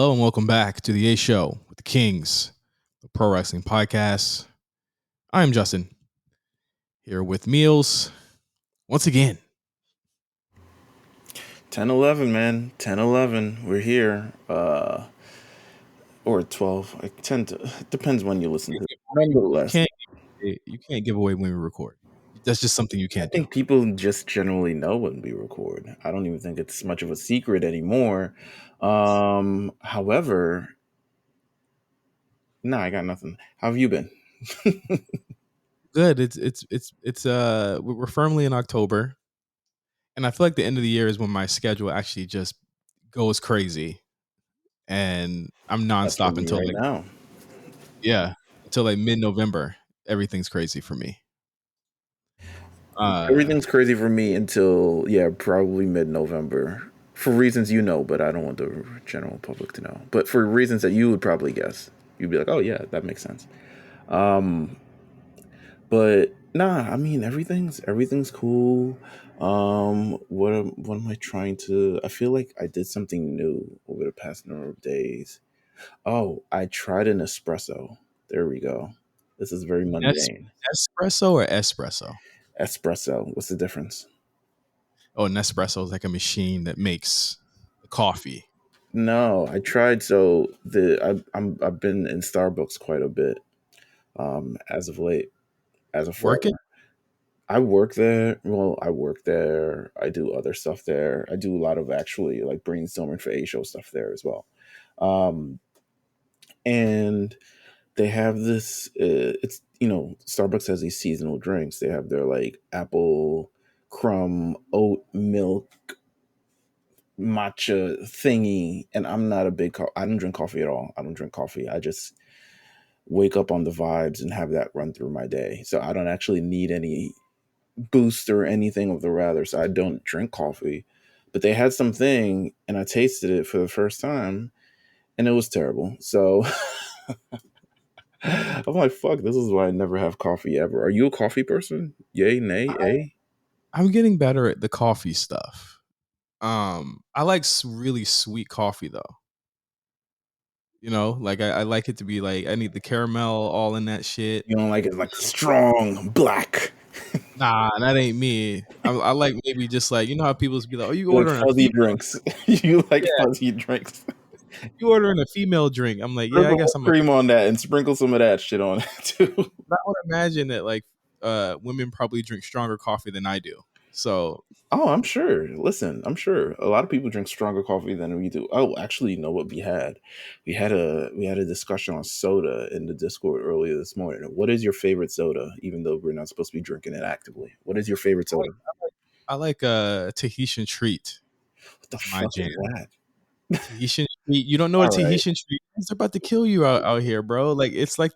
Hello and welcome back to the A Show with the Kings, the pro wrestling podcast. I am Justin, here with Meelz once again. 10-11, man. 10-11. We're here. Or 12. I tend to depends when you listen to it. Nonetheless, You can't give away when we record. That's just something you I can't do. think people just generally know when we record. I don't even think it's much of a secret anymore. However, I got nothing. How have you been? Good. We're firmly in October, and I feel like the end of the year is when my schedule actually just goes crazy, and I'm That's for nonstop me until right now. until mid-November. Everything's crazy for me. Everything's crazy for me until probably mid-November. For reasons you know, but I don't want the general public to know. But for reasons that you would probably guess. You'd be like, oh yeah, that makes sense. But I mean everything's cool. What am I trying to I feel like I did something new over the past number of days. Oh, I tried an espresso. There we go. This is very mundane. Espresso or espresso? Espresso. What's the difference? Oh, an espresso is like a machine that makes coffee. No, I tried. I've been in Starbucks quite a bit, as of late, as of Working? I work there. Well, I work there. I do other stuff there. I do a lot of actually like brainstorming for A Show stuff there as well. And they have this. It's Starbucks has these seasonal drinks. They have their like apple crumb oat milk matcha thingy, and I'm not a big I don't drink coffee at all. I don't drink coffee. I just wake up on the vibes and have that run through my day. So I don't actually need any boost or anything of the rather. So I don't drink coffee. But they had something and I tasted it for the first time and it was terrible. So I'm like, fuck, this is why I never have coffee ever. Are you a coffee person? Yay, nay, a? I'm getting better at the coffee stuff. I like really sweet coffee though. Like I like it to be like I need the caramel all in that shit. You don't like it like strong black? Nah, that ain't me. I like maybe just like how people be like, oh, you You like ordering fuzzy drinks. You like fuzzy drinks. You ordering a female drink. I'm like, yeah, I guess I'm cream on that and sprinkle some of that shit on it too. I would imagine that like women probably drink stronger coffee than I do. So I'm sure. Listen, I'm sure a lot of people drink stronger coffee than we do. Oh, actually, you know what we had? We had a discussion on soda in the Discord earlier this morning. What is your favorite soda? Even though we're not supposed to be drinking it actively, what is your favorite soda? I like a Tahitian treat. What the fuck is that? Tahitian treat. You don't know what a Tahitian treat is? They're about to kill you out here, bro. Like it's like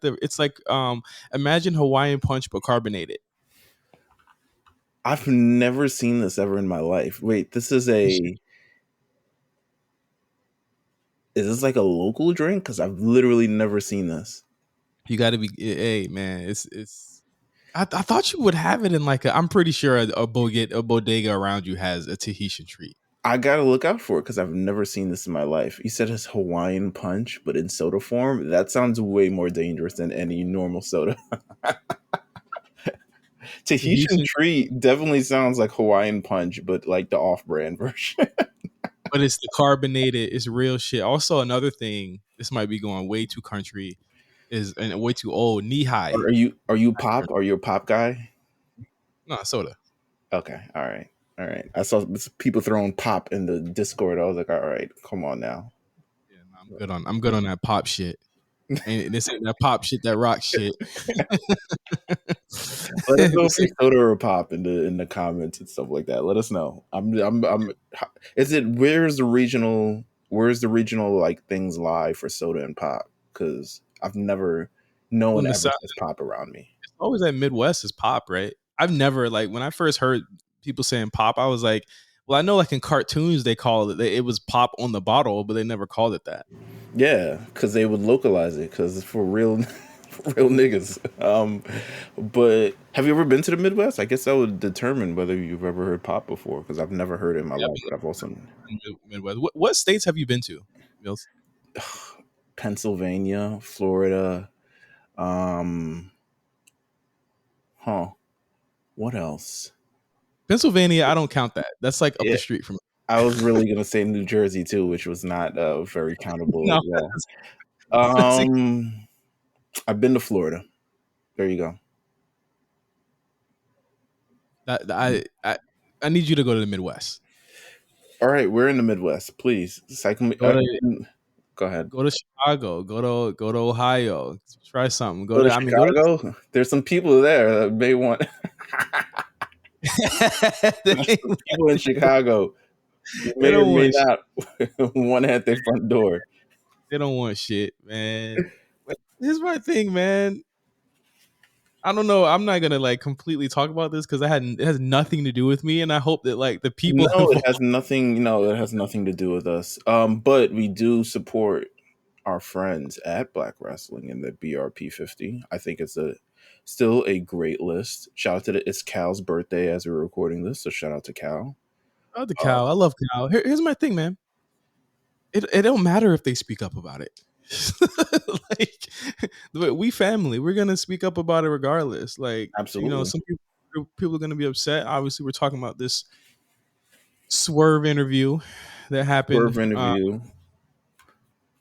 imagine Hawaiian punch but carbonated. I've never seen this ever in my life. Wait, is this like a local drink? Because I've literally never seen this. You got to be, hey man, it's. I thought you would have it in like I'm pretty sure a bodega around you has a Tahitian treat. I gotta look out for it because I've never seen this in my life. You said it's Hawaiian punch, but in soda form. That sounds way more dangerous than any normal soda. Tahitian treat definitely sounds like Hawaiian punch, but like the off-brand version. But it's the carbonated. It's real shit. Also, another thing. This might be going way too country, and way too old. Knee high. Are you pop? Are you a pop guy? No, soda. Okay, all right. I saw people throwing pop in the Discord. I was like, all right, come on now. Yeah, I'm good on that pop shit. And this ain't that pop shit, that rock shit. Let us know if it's soda or pop in the comments and stuff like that. Let us know. Is it where's the regional like things lie for soda and pop? Because I've never known ever since pop around me. It's always that Midwest is pop, right? I've never like when I first heard people saying pop, I was like, well, I know like in cartoons they call it was pop on the bottle, but they never called it that. Yeah, because they would localize it because it's for real niggas. But have you ever been to the Midwest? I guess that would determine whether you've ever heard pop before because I've never heard it in my life. But I've also Midwest. What states have you been to, Meelz? Pennsylvania, Florida. Huh. What else? Pennsylvania, I don't count that. That's like up Yeah, the street from me. I was really gonna say New Jersey too, which was not very countable No, as well. see, I've been to Florida. There you go. that I need you to go to the Midwest. All right, we're in the Midwest. Please, Go to go ahead. go to Chicago. Go to Ohio. Try something. Go to Go to. Chicago. There's some people there that may want. There's some people in Chicago They may or don't may want shit. not want at their front door. They don't want shit, man. But here's my thing, man. I don't know. I'm not gonna like completely talk about this because it has nothing to do with me, and I hope that like the people No, it involved. has nothing. No, it has nothing to do with us. But we do support our friends at Black Wrestling and the BRP 50. I think it's still a great list. Shout out to it's Cal's birthday as we're recording this, so shout out to Cal. Oh, the cow. I love cow. Here's my thing, man. It don't matter if they speak up about it. Like we family, we're gonna speak up about it regardless. Like Absolutely. some people are gonna be upset. Obviously, we're talking about this Swerve interview that happened. Swerve interview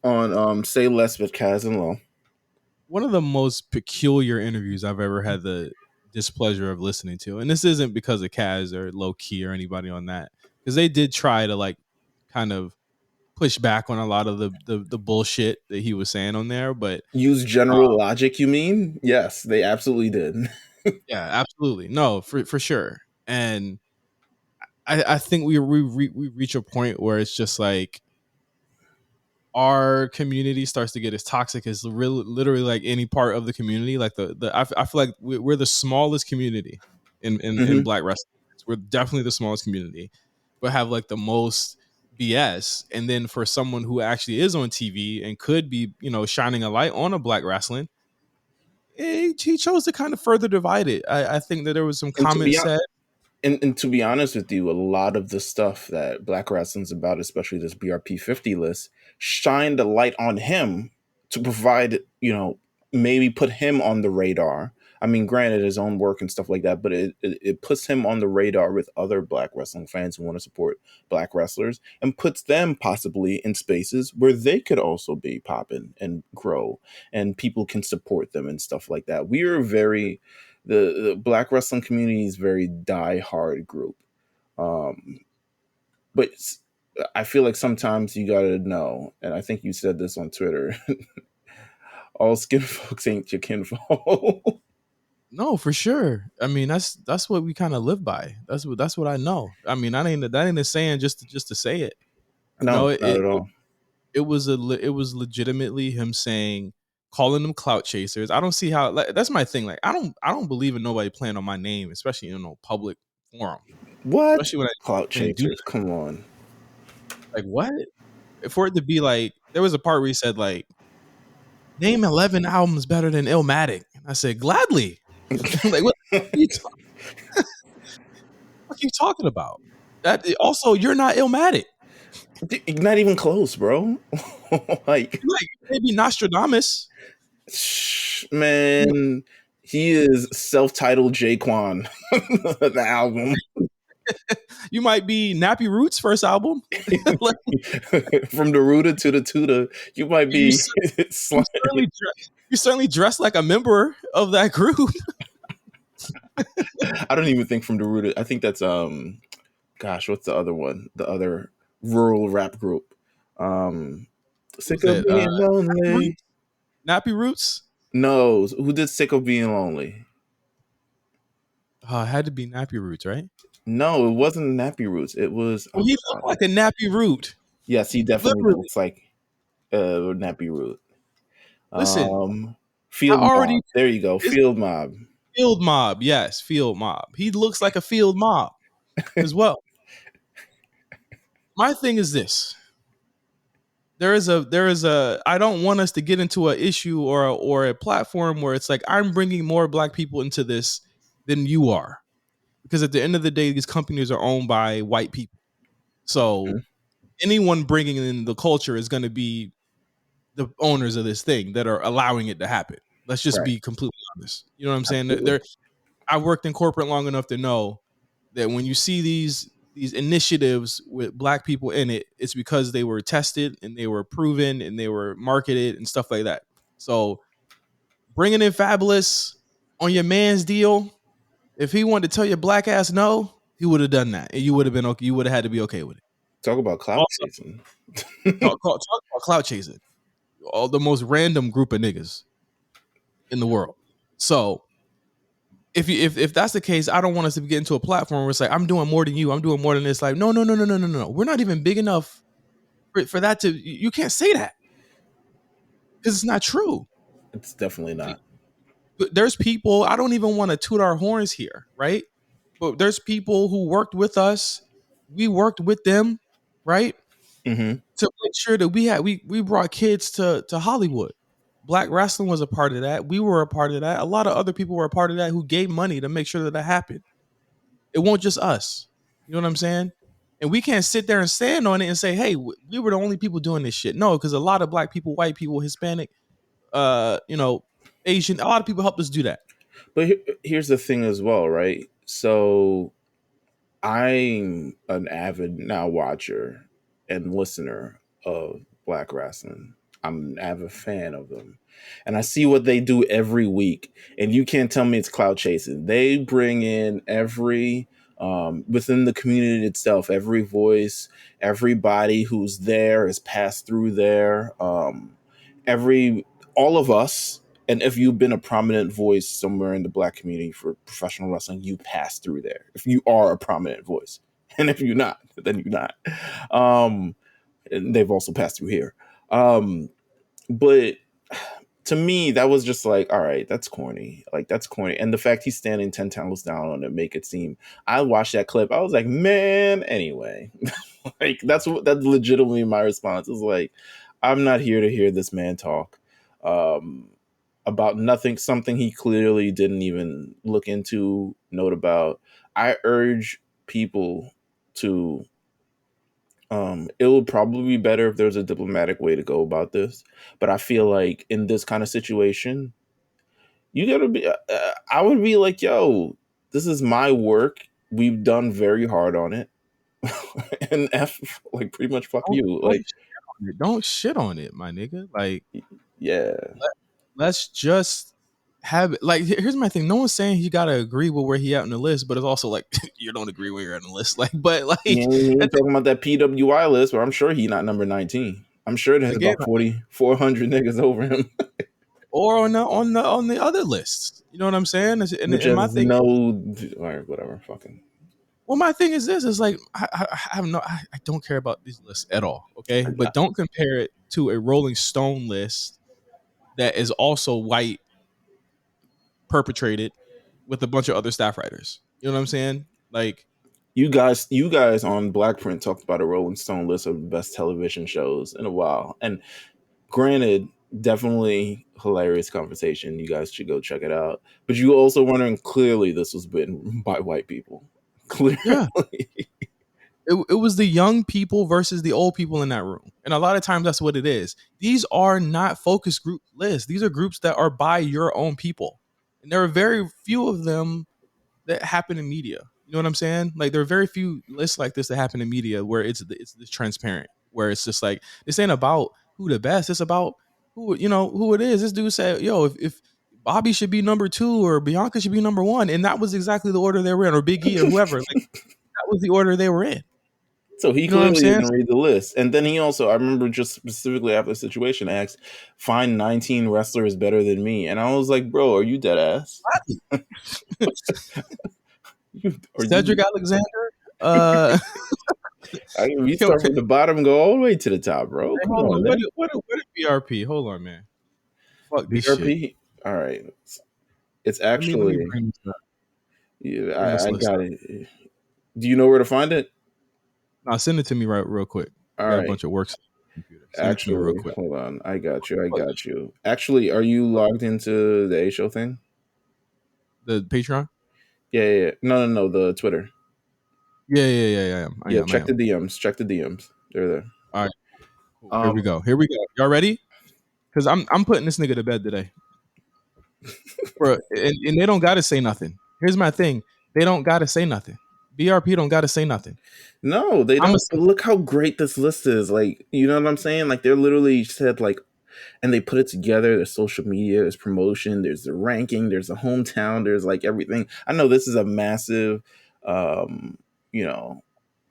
on Say Less with Kaz and Low. One of the most peculiar interviews I've ever had the displeasure of listening to, and this isn't because of Kaz or Low Key or anybody on that, because they did try to like kind of push back on a lot of the bullshit that he was saying on there, but Use general logic, you mean? Yes, they absolutely did. yeah, absolutely, no, for sure. And I think we reach a point where it's just like our community starts to get as toxic as literally like any part of the community. Like I feel like we're the smallest community in Black wrestling. We're definitely the smallest community, but have like the most BS. And then for someone who actually is on TV and could be, shining a light on a Black wrestling, he chose to kind of further divide it. I think that there was some And to be comments said. And to be honest with you, a lot of the stuff that Black Wrestling's about, especially this BRP 50 list, shined a light on him to provide, maybe put him on the radar. I mean, granted, his own work and stuff like that, but it puts him on the radar with other Black wrestling fans who want to support Black wrestlers and puts them possibly in spaces where they could also be popping and grow and people can support them and stuff like that. We are the Black wrestling community is very die-hard group. But I feel like sometimes you gotta know, and I think you said this on Twitter, all skin folks ain't your kinfolk. No, for sure. I mean, that's what we kind of live by. That's what I know. I mean, that ain't a saying just to say it. No, not It at all. it was it was legitimately him saying, calling them clout chasers. I don't see how. That's my thing. Like, I don't believe in nobody playing on my name, especially in a public forum. What? Especially when Clout I do chasers? Come on. like what? For it to be like, there was a part where he said like, name 11 albums better than Illmatic. I said gladly. Like what? What are you talking about? That also, you're not Illmatic. Not even close, bro. like Maybe Nostradamus. Man, he is self-titled Jaquan. The album. You might be Nappy Roots' first album. From the Ruta to the Tuta, you might be. You certainly dress like a member of that group. I don't even think from the Ruta. I think that's gosh, what's the other one? The other rural rap group. Sick of being lonely. Nappy Roots? No, who did Sick of Being Lonely? It had to be Nappy Roots, right? No, it wasn't Nappy Roots. It was. Well, he looked like a Nappy Root. Yes, he definitely looks like a Nappy Root. Listen, Field Mob. There you go. Field Mob. Field Mob. Yes, Field Mob. He looks like a Field Mob as well. My thing is this. There is a I don't want us to get into an issue or a platform where it's like I'm bringing more Black people into this than you are, because at the end of the day, these companies are owned by white people. So anyone bringing in the culture is going to be the owners of this thing that are allowing it to happen. Let's just Right. be completely honest. You know what I'm saying? Absolutely. I worked in corporate long enough to know that when you see these initiatives with black people in it, it's because they were tested and they were proven and they were marketed and stuff like that. So bringing in Fabulous on your man's deal, if he wanted to tell your black ass no, he would have done that, and you would have been okay. You would have had to be okay with it. Talk about clout Also, chasing. talk about clout chasing. All the most random group of niggas in the world. So if that's the case, I don't want us to get into a platform where it's like I'm doing more than you. I'm doing more than this. Like no. We're not even big enough for that to. You can't say that because it's not true. It's definitely not. There's people. I don't even want to toot our horns here, right? But there's people who worked with us. We worked with them, right? Mm-hmm. To make sure that we brought kids to Hollywood. Black wrestling was a part of that. We were a part of that. A lot of other people were a part of that who gave money to make sure that happened. It won't just us. You know what I'm saying? And we can't sit there and stand on it and say, "Hey, we were the only people doing this shit." No, because a lot of black people, white people, Hispanic, Asian, a lot of people helped us do that. But here's the thing as well, right? So I'm an avid now watcher and listener of Black wrestling. I'm an avid fan of them. And I see what they do every week. And you can't tell me it's cloud chasing. They bring in every, within the community itself, every voice, everybody who's there is passed through there. All of us. And if you've been a prominent voice somewhere in the Black community for professional wrestling, you pass through there. If you are a prominent voice, and if you're not, then you're not. And they've also passed through here. But to me, that was just like, all right, that's corny. Like, that's corny. And the fact he's standing 10 times down on it make it seem. I watched that clip. I was like, man. Anyway, like that's legitimately my response. Is like, I'm not here to hear this man talk. About nothing, something he clearly didn't even look into, note about. I urge people to, it would probably be better if there's a diplomatic way to go about this. But I feel like in this kind of situation, you gotta be, I would be like, yo, this is my work. We've done very hard on it. And like pretty much fuck you. Like, Don't shit on it, my nigga. Like, yeah. let's just have it. Like, here's my thing. No one's saying he gotta agree with where he at on the list, but it's also like you don't agree where you're on the list. Like, but like He ain't talking about that PWI list, where I'm sure he not number 19. I'm sure there's again, about 400 niggas over him. or on the other lists. You know what I'm saying? Which And my has thing, no, or whatever, fucking. well, my thing is this: is like I have no, I don't care about these lists at all. Okay, but don't compare it to a Rolling Stone list that is also white perpetrated with a bunch of other staff writers. You know what I'm saying? Like, You guys on Blackprint talked about a Rolling Stone list of best television shows in a while. And granted, definitely hilarious conversation. You guys should go check it out. But you also wondering, clearly this was written by white people. Clearly. yeah, it was the young people versus the old people in that room. And a lot of times that's what it is. These are not focus group lists. These are groups that are by your own people. And there are very few of them that happen in media. You know what I'm saying? Like, there are very few lists like this that happen in media where it's this transparent, where it's just like, this ain't about who the best. It's about who it is. This dude said, yo, if Bobby should be number 2 or Bianca should be number 1. And that was exactly the order they were in, or Big E or whoever. Like, that was the order they were in. So he You know what I'm clearly saying? didn't read the list. And then he also, I remember just specifically after the situation, asked, find 19 wrestlers better than me. And I was like, bro, are you dead ass? Cedric Alexander. We start from the bottom, go all the way to the top, bro. Come Hold on, on. man. What is BRP? Hold on, man. Fuck this shit. BRP? All right. It's Let me actually, bring this up. yeah, This I list got up. it. Do you know where to find it? Now send it to me real quick. All I got a right. bunch of works on the computer. Send it to me real Actually, quick. hold on. I got you. Actually, are you logged into the A Show thing? The Patreon? Yeah. No, the Twitter. Yeah. I am. Check the DMs. Check the DMs. They're there. All right. Cool. Here we go. Y'all ready? because I'm putting this nigga to bed today, bro. And they don't gotta say nothing. Here's my thing: they don't gotta say nothing. BRP don't gotta say nothing. No, they I'm don't. But look how great this list is. Like, you know what I'm saying? Like, they're literally said like, and they put it together. There's social media, there's promotion, there's the ranking, there's the hometown, there's like everything. I know this is a massive, you know.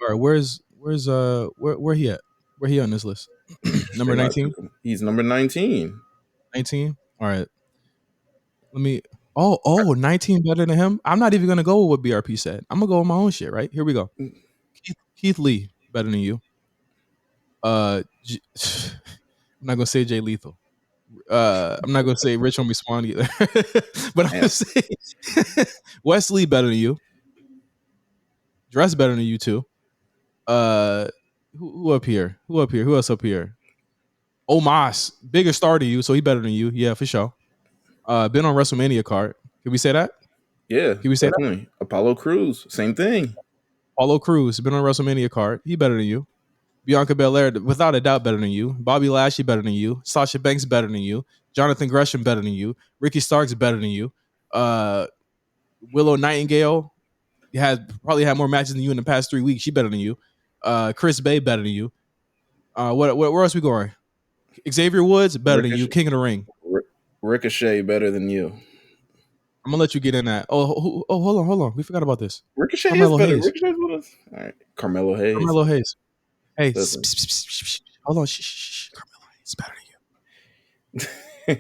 all right. Where he at? Where he on this list? Number 19. He's number 19. 19. All right. Let me. Oh, 19 better than him. I'm not even gonna go with what BRP said. I'm gonna go with my own shit. Right here we go. Keith Lee better than you. I'm not gonna say Jay Lethal. I'm not gonna say Rich Homie Swan either. But I'm gonna say Wesley better than you. Dress better than you too. Who up here? Who up here? Who else up here? Omos, bigger star to you, so he better than you. Yeah, for sure. Been on WrestleMania card. Can we say that? Yeah, can we say definitely. That? Apollo Crews, same thing. Apollo Crews been on WrestleMania card. He better than you. Bianca Belair, without a doubt, better than you. Bobby Lashley better than you. Sasha Banks better than you. Jonathan Gresham better than you. Ricky Starks better than you. Willow Nightingale probably had more matches than you in the past 3 weeks. She better than you. Chris Bay better than you. Where else we going? Xavier Woods better than you. King of the Ring. Ricochet better than you. I'm gonna let you get in that. Hold on. We forgot about this. Ricochet Carmelo is better. Hayes. Ricochet's with us. All right, Carmelo Hayes. Hey, hold on. Shh. Carmelo Hayes better than you.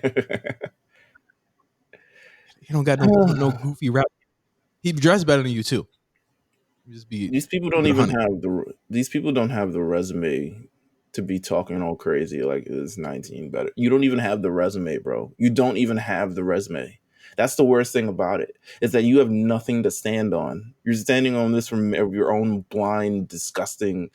He don't got no goofy rap. He dressed better than you too. These people don't even have the resume to be talking all crazy like it's 19 better. You don't even have the resume, bro. You don't even have the resume. That's the worst thing about it, is that you have nothing to stand on. You're standing on this from your own blind, disgusting,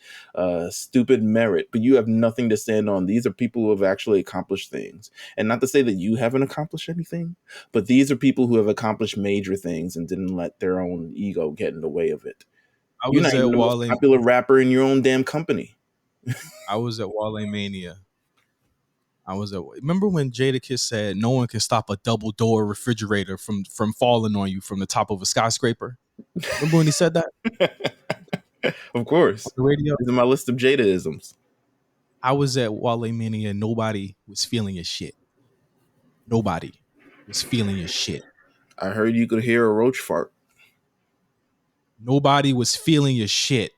stupid merit, but you have nothing to stand on. These are people who have actually accomplished things. And not to say that you haven't accomplished anything, but these are people who have accomplished major things and didn't let their own ego get in the way of it. You're not even the most popular rapper in your own damn company. I was at Wale Mania. Remember when Jadakiss said no one can stop a double door refrigerator from falling on you from the top of a skyscraper? Remember when he said that? Of course. On the radio. These are my list of Jada-isms. I was at Wale Mania. Nobody was feeling his shit. Nobody was feeling his shit. I heard you could hear a roach fart. Nobody was feeling your shit.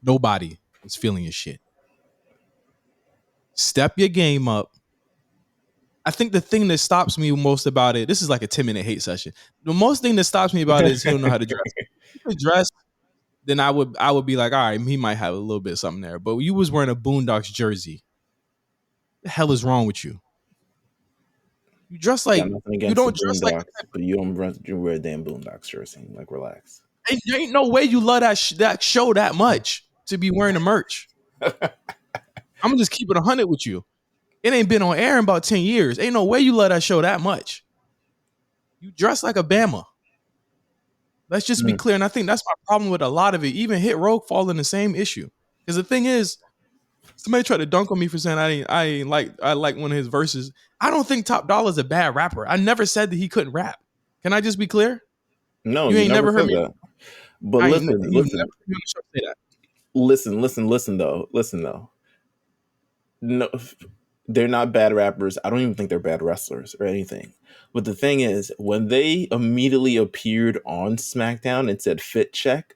Nobody was feeling your shit. Step your game up. I think the thing that stops me most about it, this is like a 10-minute hate session. The most thing that stops me about it is he don't know how to dress. If he dress, then I would be like, all right, he might have a little bit of something there. But you was wearing a Boondocks jersey. What the hell is wrong with you? You dress like you don't dress like, but you don't wear a damn Boondocks jersey. Like, relax. There ain't no way you love that show that much to be wearing the merch. I'm gonna just keep it 100 with you. It ain't been on air in about 10 years. Ain't no way you love that show that much. You dress like a Bama. Let's just be clear. And I think that's my problem with a lot of it. Even Hit Row fall in the same issue. Because the thing is, somebody tried to dunk on me for saying I like one of his verses. I don't think Top Dollar's a bad rapper. I never said that he couldn't rap. Can I just be clear? No, you ain't never heard me. That. But listen though. No, they're not bad rappers. I don't even think they're bad wrestlers or anything. But the thing is, when they immediately appeared on SmackDown and said "fit check,"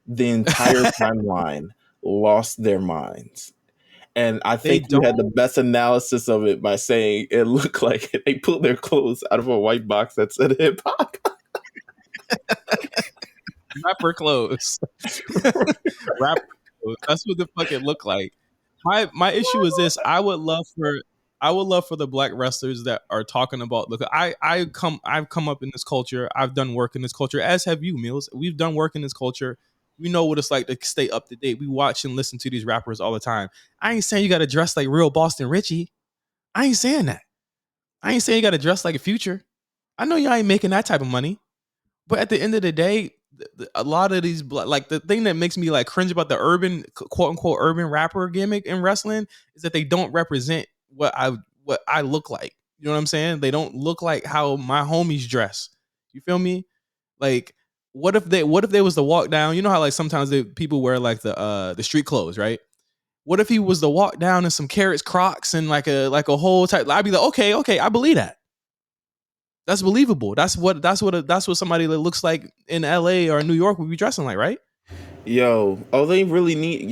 the entire timeline lost their minds. And I think you had the best analysis of it by saying it looked like they pulled their clothes out of a white box that said hip hop. Rapper clothes. Rapper clothes. That's what the fuck it looked like. My issue is this. I would love for the black wrestlers that are talking about. Look, I've come up in this culture. I've done work in this culture, as have you, Meelz. We've done work in this culture. We know what it's like to stay up to date. We watch and listen to these rappers all the time. I ain't saying you got to dress like real Boston Richie. I ain't saying that. I ain't saying you got to dress like a Future. I know y'all ain't making that type of money. But at the end of the day, a lot of these like the thing that makes me like cringe about the urban quote unquote urban rapper gimmick in wrestling is that they don't represent what I look like. You know what I'm saying? They don't look like how my homies dress. You feel me? Like what if they was to walk down? You know how like sometimes people wear like the street clothes, right? What if he was to walk down in some Carrots Crocs and like a whole type? I'd be like, okay, I believe that. That's believable. That's what somebody that looks like in LA or New York would be dressing like, right? Yo, they really need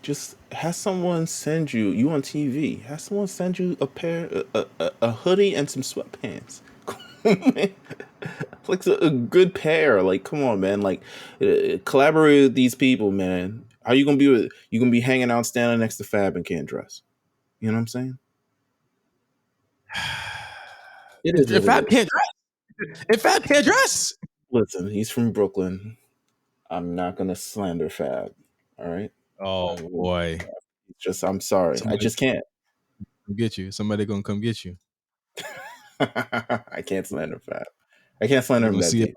just have someone send you on TV. Have someone send you a hoodie and some sweatpants. Like a good pair. Like, come on, man. Like, collaborate with these people, man. How you gonna be hanging out, standing next to Fab and can't dress? You know what I'm saying? It is. If Fab can't dress, Listen, he's from Brooklyn. I'm not gonna slander Fab. All right. Oh boy. I'm sorry. I just can't. Get you. Somebody gonna come get you. I can't slander Fab. I can't slander him that deep.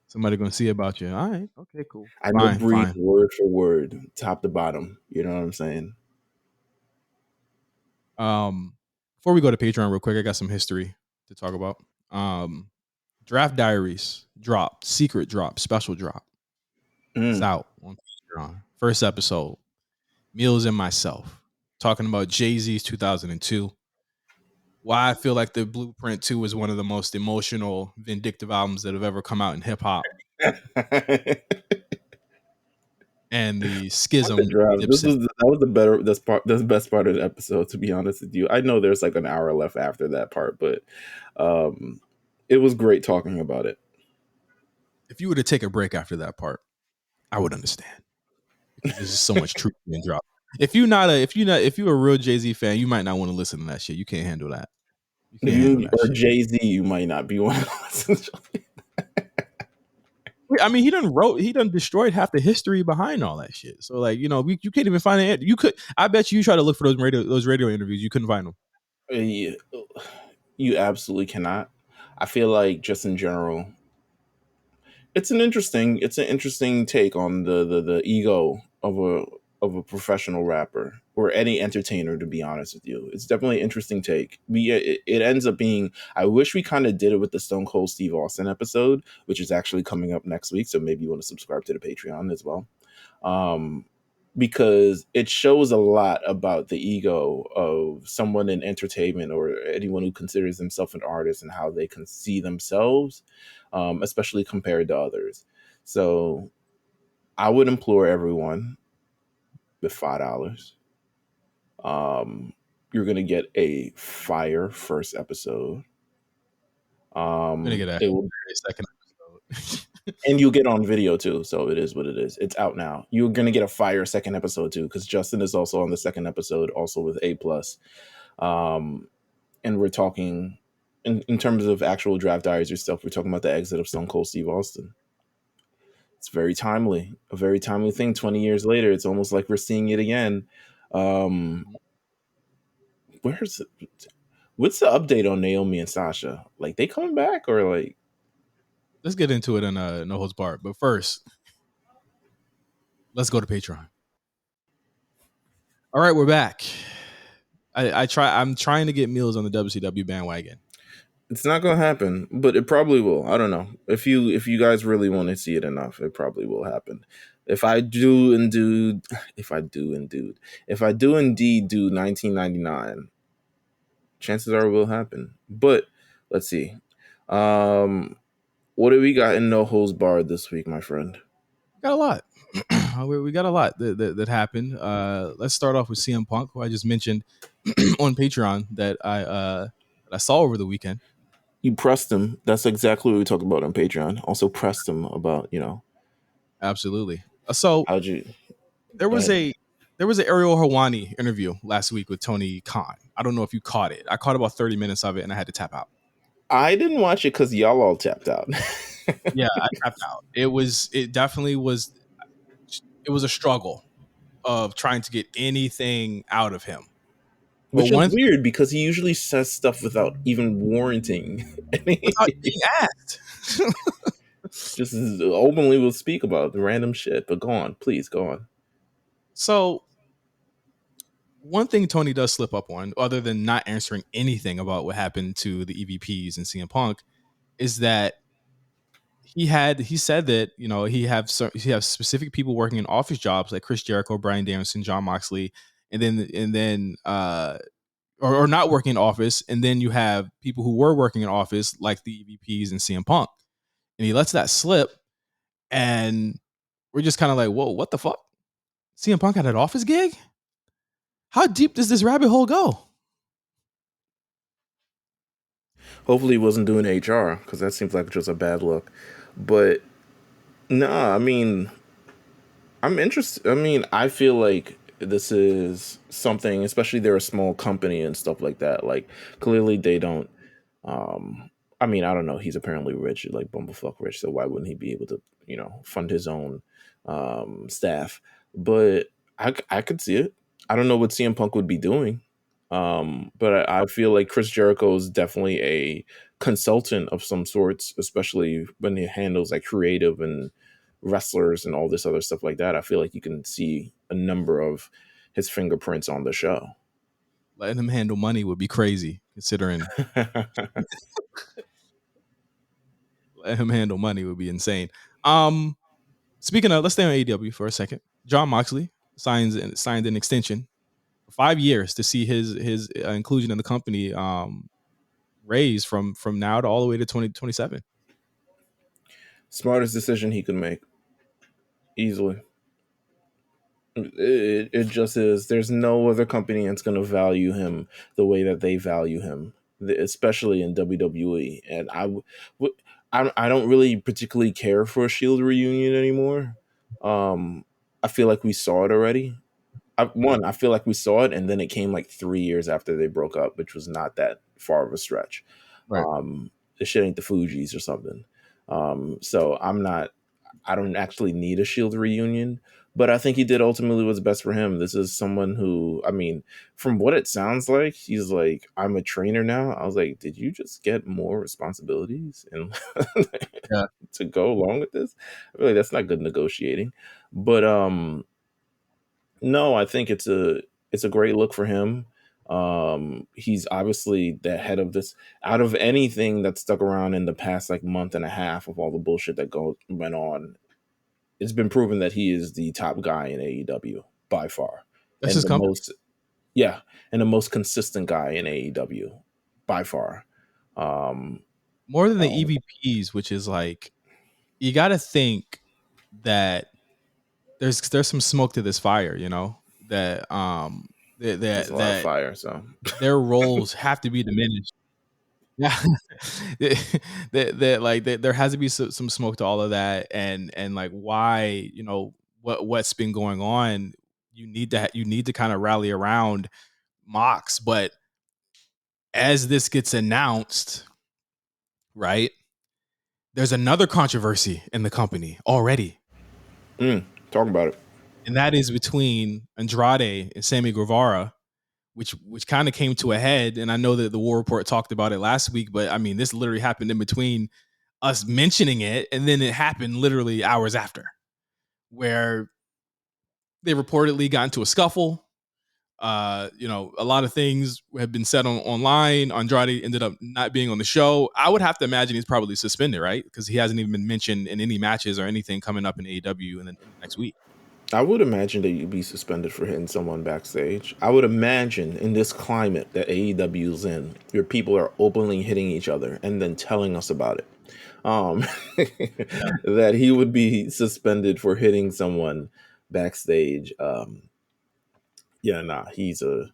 Somebody gonna see about you. All right. Okay, cool. I know breathe word for word, top to bottom. You know what I'm saying? Before we go to Patreon real quick, I got some history to talk about. Draft Diaries drop, secret drop, special drop. It's out on Patreon. First episode, Meelz and myself talking about Jay-Z's 2002. Why I feel like the Blueprint 2 is one of the most emotional, vindictive albums that have ever come out in hip hop. And the schism. That was the best part of the episode, to be honest with you. I know there's like an hour left after that part, but it was great talking about it. If you were to take a break after that part, I would understand. Because there's just so much truth being dropped. If you're a real Jay-Z fan, you might not want to listen to that shit. You can't handle that. Or Jay-Z, you might not be one to listen to. I mean, he done destroyed half the history behind all that shit. So like, you can't even find it. I bet you try to look for those radio interviews. You couldn't find them. You absolutely cannot. I feel like just in general, it's an interesting take on the ego of a professional rapper or any entertainer, to be honest with you. It's definitely an interesting take. It ends up being, I wish we kind of did it with the Stone Cold Steve Austin episode, which is actually coming up next week. So maybe you want to subscribe to the Patreon as well. Because it shows a lot about the ego of someone in entertainment or anyone who considers themselves an artist and how they can see themselves, especially compared to others. So I would implore everyone with $5. You're going to get a fire first episode. I'm gonna get a second episode. And you'll get on video too, so it is what it is. It's out now. You're gonna get a fire second episode too, because Justin is also on the second episode, also with A+. And we're talking in terms of actual Draft Diaries or stuff. We're talking about the exit of Stone Cold Steve Austin. It's very timely, a very timely thing. 20 years later, it's almost like we're seeing it again. What's the update on Naomi and Sasha? Like, they coming back or like? Let's get into it in No Holds Barred. But first, let's go to Patreon. All right, we're back. I'm trying to get Meelz on the WCW bandwagon. It's not gonna happen, but it probably will. I don't know. If you guys really want to see it enough, it probably will happen. If I do indeed do 1999, chances are it will happen. But let's see. What do we got in No Holds Barred this week, my friend? Got a lot. We got a lot that happened. Let's start off with CM Punk, who I just mentioned on Patreon that I saw over the weekend. You pressed him. That's exactly what we talked about on Patreon. Also pressed him about, Absolutely. So how'd you? There was an Ariel Helwani interview last week with Tony Khan. I don't know if you caught it. I caught about 30 minutes of it and I had to tap out. I didn't watch it because y'all all tapped out. Yeah, I tapped out. It definitely was. It was a struggle of trying to get anything out of him. Which is weird because he usually says stuff without even warranting. Without being asked. just openly will speak about the random shit. But go on, please go on. So one thing Tony does slip up on, other than not answering anything about what happened to the EVPs and CM Punk, is that he said that he have specific people working in office jobs like Chris Jericho, Bryan Danielson, John Moxley, and then or not working in office, and then you have people who were working in office like the EVPs and CM Punk, and he lets that slip, and we're just kind of like, whoa, what the fuck? CM Punk had an office gig? How deep does this rabbit hole go? Hopefully, he wasn't doing HR because that seems like just a bad look. But nah, I mean, I'm interested. I mean, I feel like this is something, especially they're a small company and stuff like that. Like, clearly they don't. I mean, I don't know. He's apparently rich, like bumblefuck rich. So why wouldn't he be able to, fund his own staff? But I could see it. I don't know what CM Punk would be doing. But I feel like Chris Jericho is definitely a consultant of some sorts, especially when he handles like creative and wrestlers and all this other stuff like that. I feel like you can see a number of his fingerprints on the show. Letting him handle money would be crazy, considering letting him handle money would be insane. Speaking of, let's stay on AEW for a second. John Moxley signed an extension for 5 years to see his inclusion in the company raised from now to all the way to 2027. Smartest decision he could make, easily. It just is. There's no other company that's going to value him the way that they value him, especially in WWE. And I don't really particularly care for a Shield reunion anymore. I feel like we saw it already. I feel like we saw it, and then it came like 3 years after they broke up, which was not that far of a stretch. Right. This shit ain't the Fugees or something. So I don't actually need a Shield reunion, but I think he did ultimately what's best for him. This is someone who, I mean, from what it sounds like, he's like, I'm a trainer now. I was like, did you just get more responsibilities and to go along with this? I feel like that's not good negotiating. But no, I think it's a great look for him. He's obviously the head of this. Out of anything that stuck around in the past like month and a half of all the bullshit that went on, it's been proven that he is the top guy in AEW by far. That's and his the company. and the most consistent guy in AEW by far. More than the EVPs, which is like, you got to think that there's some smoke to this fire, that there's a lot of fire, so their roles have to be diminished. Yeah, that there has to be some smoke to all of that, and like why, what's been going on. You need to kind of rally around Mox, but as this gets announced, right, there's another controversy in the company already. Talk about it. And that is between Andrade and Sammy Guevara, which kind of came to a head. And I know that the War Report talked about it last week, but I mean, this literally happened in between us mentioning it, and then it happened literally hours after, where they reportedly got into a scuffle. A lot of things have been said online. Andrade ended up not being on the show. I would have to imagine he's probably suspended, right? Because he hasn't even been mentioned in any matches or anything coming up in AEW in the next week. I would imagine that you'd be suspended for hitting someone backstage. I would imagine in this climate that AEW's in, where people are openly hitting each other and then telling us about it, that he would be suspended for hitting someone backstage. He's a.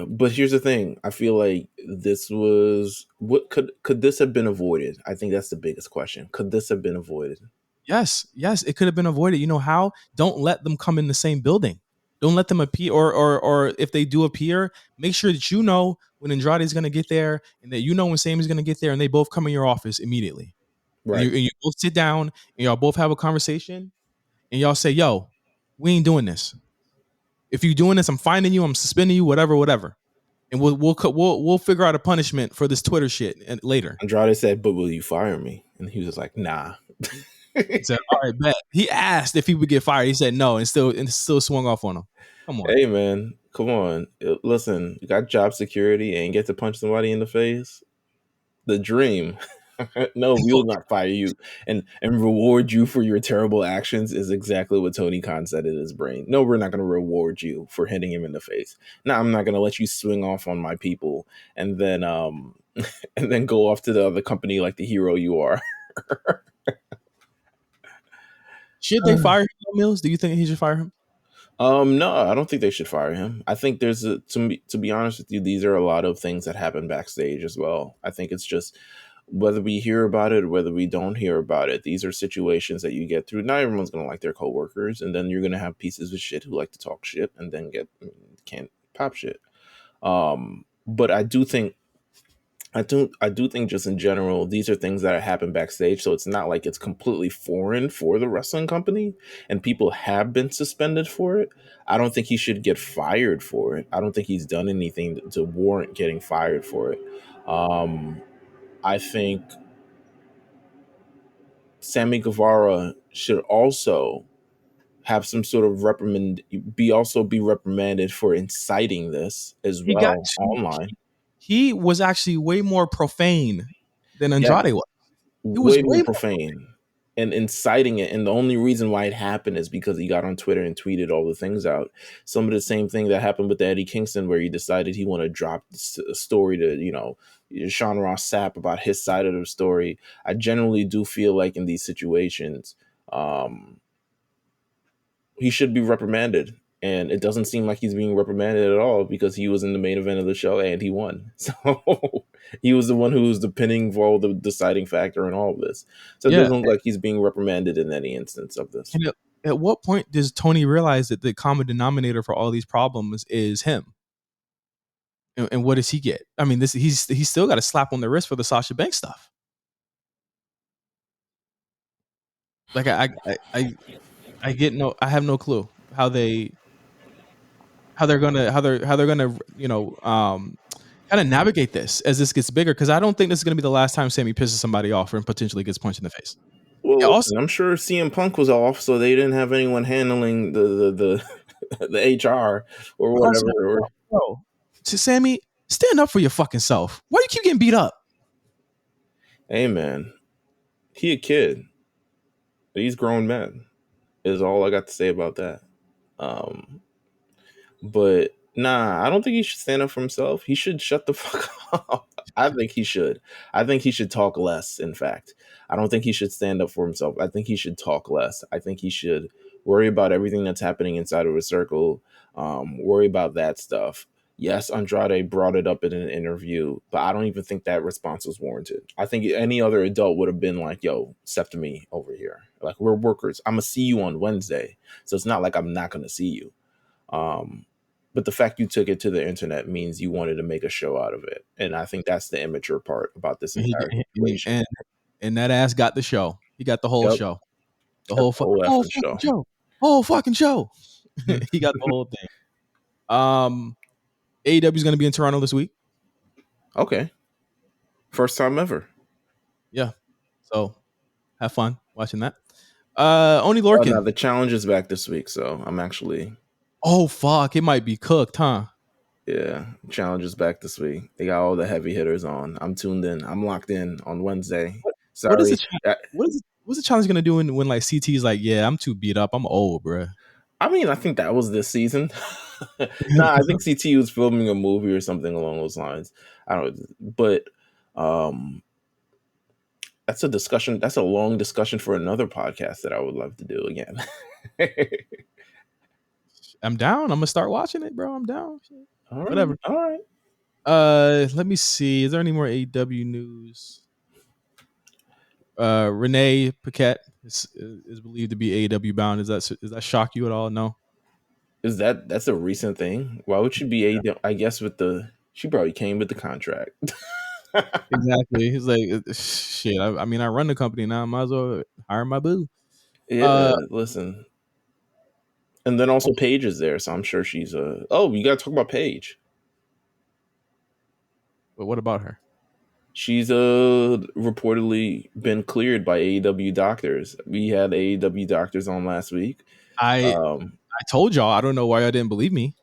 But here's the thing: I feel like this was what could this have been avoided? I think that's the biggest question. Could this have been avoided? Yes, it could have been avoided. You know how? Don't let them come in the same building. Don't let them appear, or if they do appear, make sure that you know when Andrade is going to get there, and that you know when Sammy's going to get there, and they both come in your office immediately. Right. And you both sit down, and y'all both have a conversation, and y'all say, "Yo, we ain't doing this. If you're doing this, I'm finding you. I'm suspending you. Whatever. And we'll figure out a punishment for this Twitter shit later." Andrade said, "But will you fire me?" And he was just like, nah. He said, "All right, bet." He asked if he would get fired. He said no, and still swung off on him. Come on. Hey, man, come on. Listen, you got job security and get to punch somebody in the face. The dream. No, we will not fire you and reward you for your terrible actions is exactly what Tony Khan said in his brain. No, we're not going to reward you for hitting him in the face. No, I'm not going to let you swing off on my people and then and then go off to the other company like the hero you are. Should they fire him, Mills? Do you think he should fire him? No, I don't think they should fire him. I think to be honest with you, these are a lot of things that happen backstage as well. I think it's just whether we hear about it or whether we don't hear about it, these are situations that you get through. Not everyone's going to like their coworkers, and then you're going to have pieces of shit who like to talk shit and then can't pop shit. But I do think just in general, these are things that happen backstage. So it's not like it's completely foreign for the wrestling company and people have been suspended for it. I don't think he should get fired for it. I don't think he's done anything to warrant getting fired for it. I think Sammy Guevara should also have some sort of be reprimanded for inciting this as He got well online. he was actually way more profane than Yeah, Andrade was. It was way way more more profane and inciting it. And the only reason why it happened is because he got on Twitter and tweeted all the things out. Some of the same thing that happened with Eddie Kingston, where he decided he wanted to drop a story to, Sean Ross Sapp about his side of the story. I generally do feel like in these situations, he should be reprimanded. And it doesn't seem like he's being reprimanded at all because he was in the main event of the show and he won. So he was the one who was the pinning for the deciding factor in all of this. So it yeah. doesn't look like he's being reprimanded in any instance of this. And at what point does Tony realize that the common denominator for all these problems is him? And what does he get? I mean, he's still got a slap on the wrist for the Sasha Banks stuff. Like I have no clue how they're gonna kind of navigate this as this gets bigger, because I don't think this is gonna be the last time Sammy pisses somebody off and potentially gets punched in the face. Well, Yeah, listen, I'm sure CM Punk was off, so they didn't have anyone handling the HR or whatever. Bro, to Sammy, stand up for your fucking self. Why do you keep getting beat up? Hey man, he a kid. He's grown men. Is all I got to say about that. But nah, I don't think he should stand up for himself. He should shut the fuck up. I think he should. I think he should talk less, in fact. I don't think he should stand up for himself. I think he should talk less. I think he should worry about everything that's happening inside of a circle, worry about that stuff. Yes, Andrade brought it up in an interview, but I don't even think that response was warranted. I think any other adult would have been like, yo, step to me over here. Like, we're workers. I'm going to see you on Wednesday. So it's not like I'm not going to see you. But the fact you took it to the internet means you wanted to make a show out of it. And I think that's the immature part about this entire situation. And that ass got the show. He got the whole show. The whole fucking show. Whole fucking show. He got the whole thing. AEW is going to be in Toronto this week. Okay. First time ever. Yeah. So have fun watching that. Only Lorcan. Now the challenge is back this week, so I'm actually... Oh, fuck. It might be cooked, huh? Yeah. Challenge is back this week. They got all the heavy hitters on. I'm tuned in. I'm locked in on Wednesday. Sorry. What's the challenge going to do when like CT is like, yeah, I'm too beat up. I'm old, bro. I mean, I think that was this season. I think CT was filming a movie or something along those lines. I don't know. But that's a discussion. That's a long discussion for another podcast that I would love to do again. I'm down. I'm gonna start watching it, bro. I'm down. All right. Whatever. All right. Let me see. Is there any more AEW news? Renee Paquette is believed to be AEW bound. Does that shock you at all? No. That's a recent thing? Why would she be AEW? I guess she probably came with the contract. Exactly. He's like, shit. I mean, I run the company now. I might as well hire my boo. Yeah. Listen. And then also Paige is there, so I'm sure she's oh, you gotta talk about Paige. But what about her? She's reportedly been cleared by AEW doctors. We had AEW doctors on last week. I Um, told y'all. I don't know why y'all didn't believe me.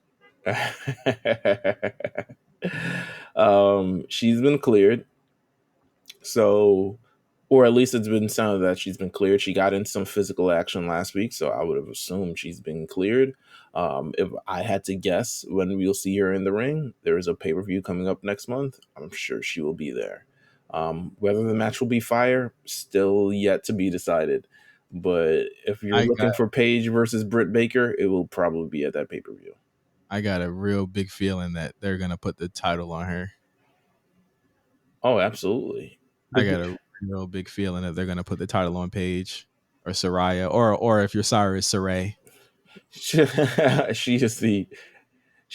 she's been cleared. So, or at least it's been sounded that she's been cleared. She got in some physical action last week, so I would have assumed she's been cleared. If I had to guess when we'll see her in the ring, there is a pay-per-view coming up next month. I'm sure she will be there. Whether the match will be fire, still yet to be decided. But if you're looking for Paige versus Britt Baker, it will probably be at that pay-per-view. I got a real big feeling that they're gonna put the title on her. Oh, absolutely. I got a real big feeling that they're gonna put the title on Paige or Saraya, or if you're sorry, it's Saray. She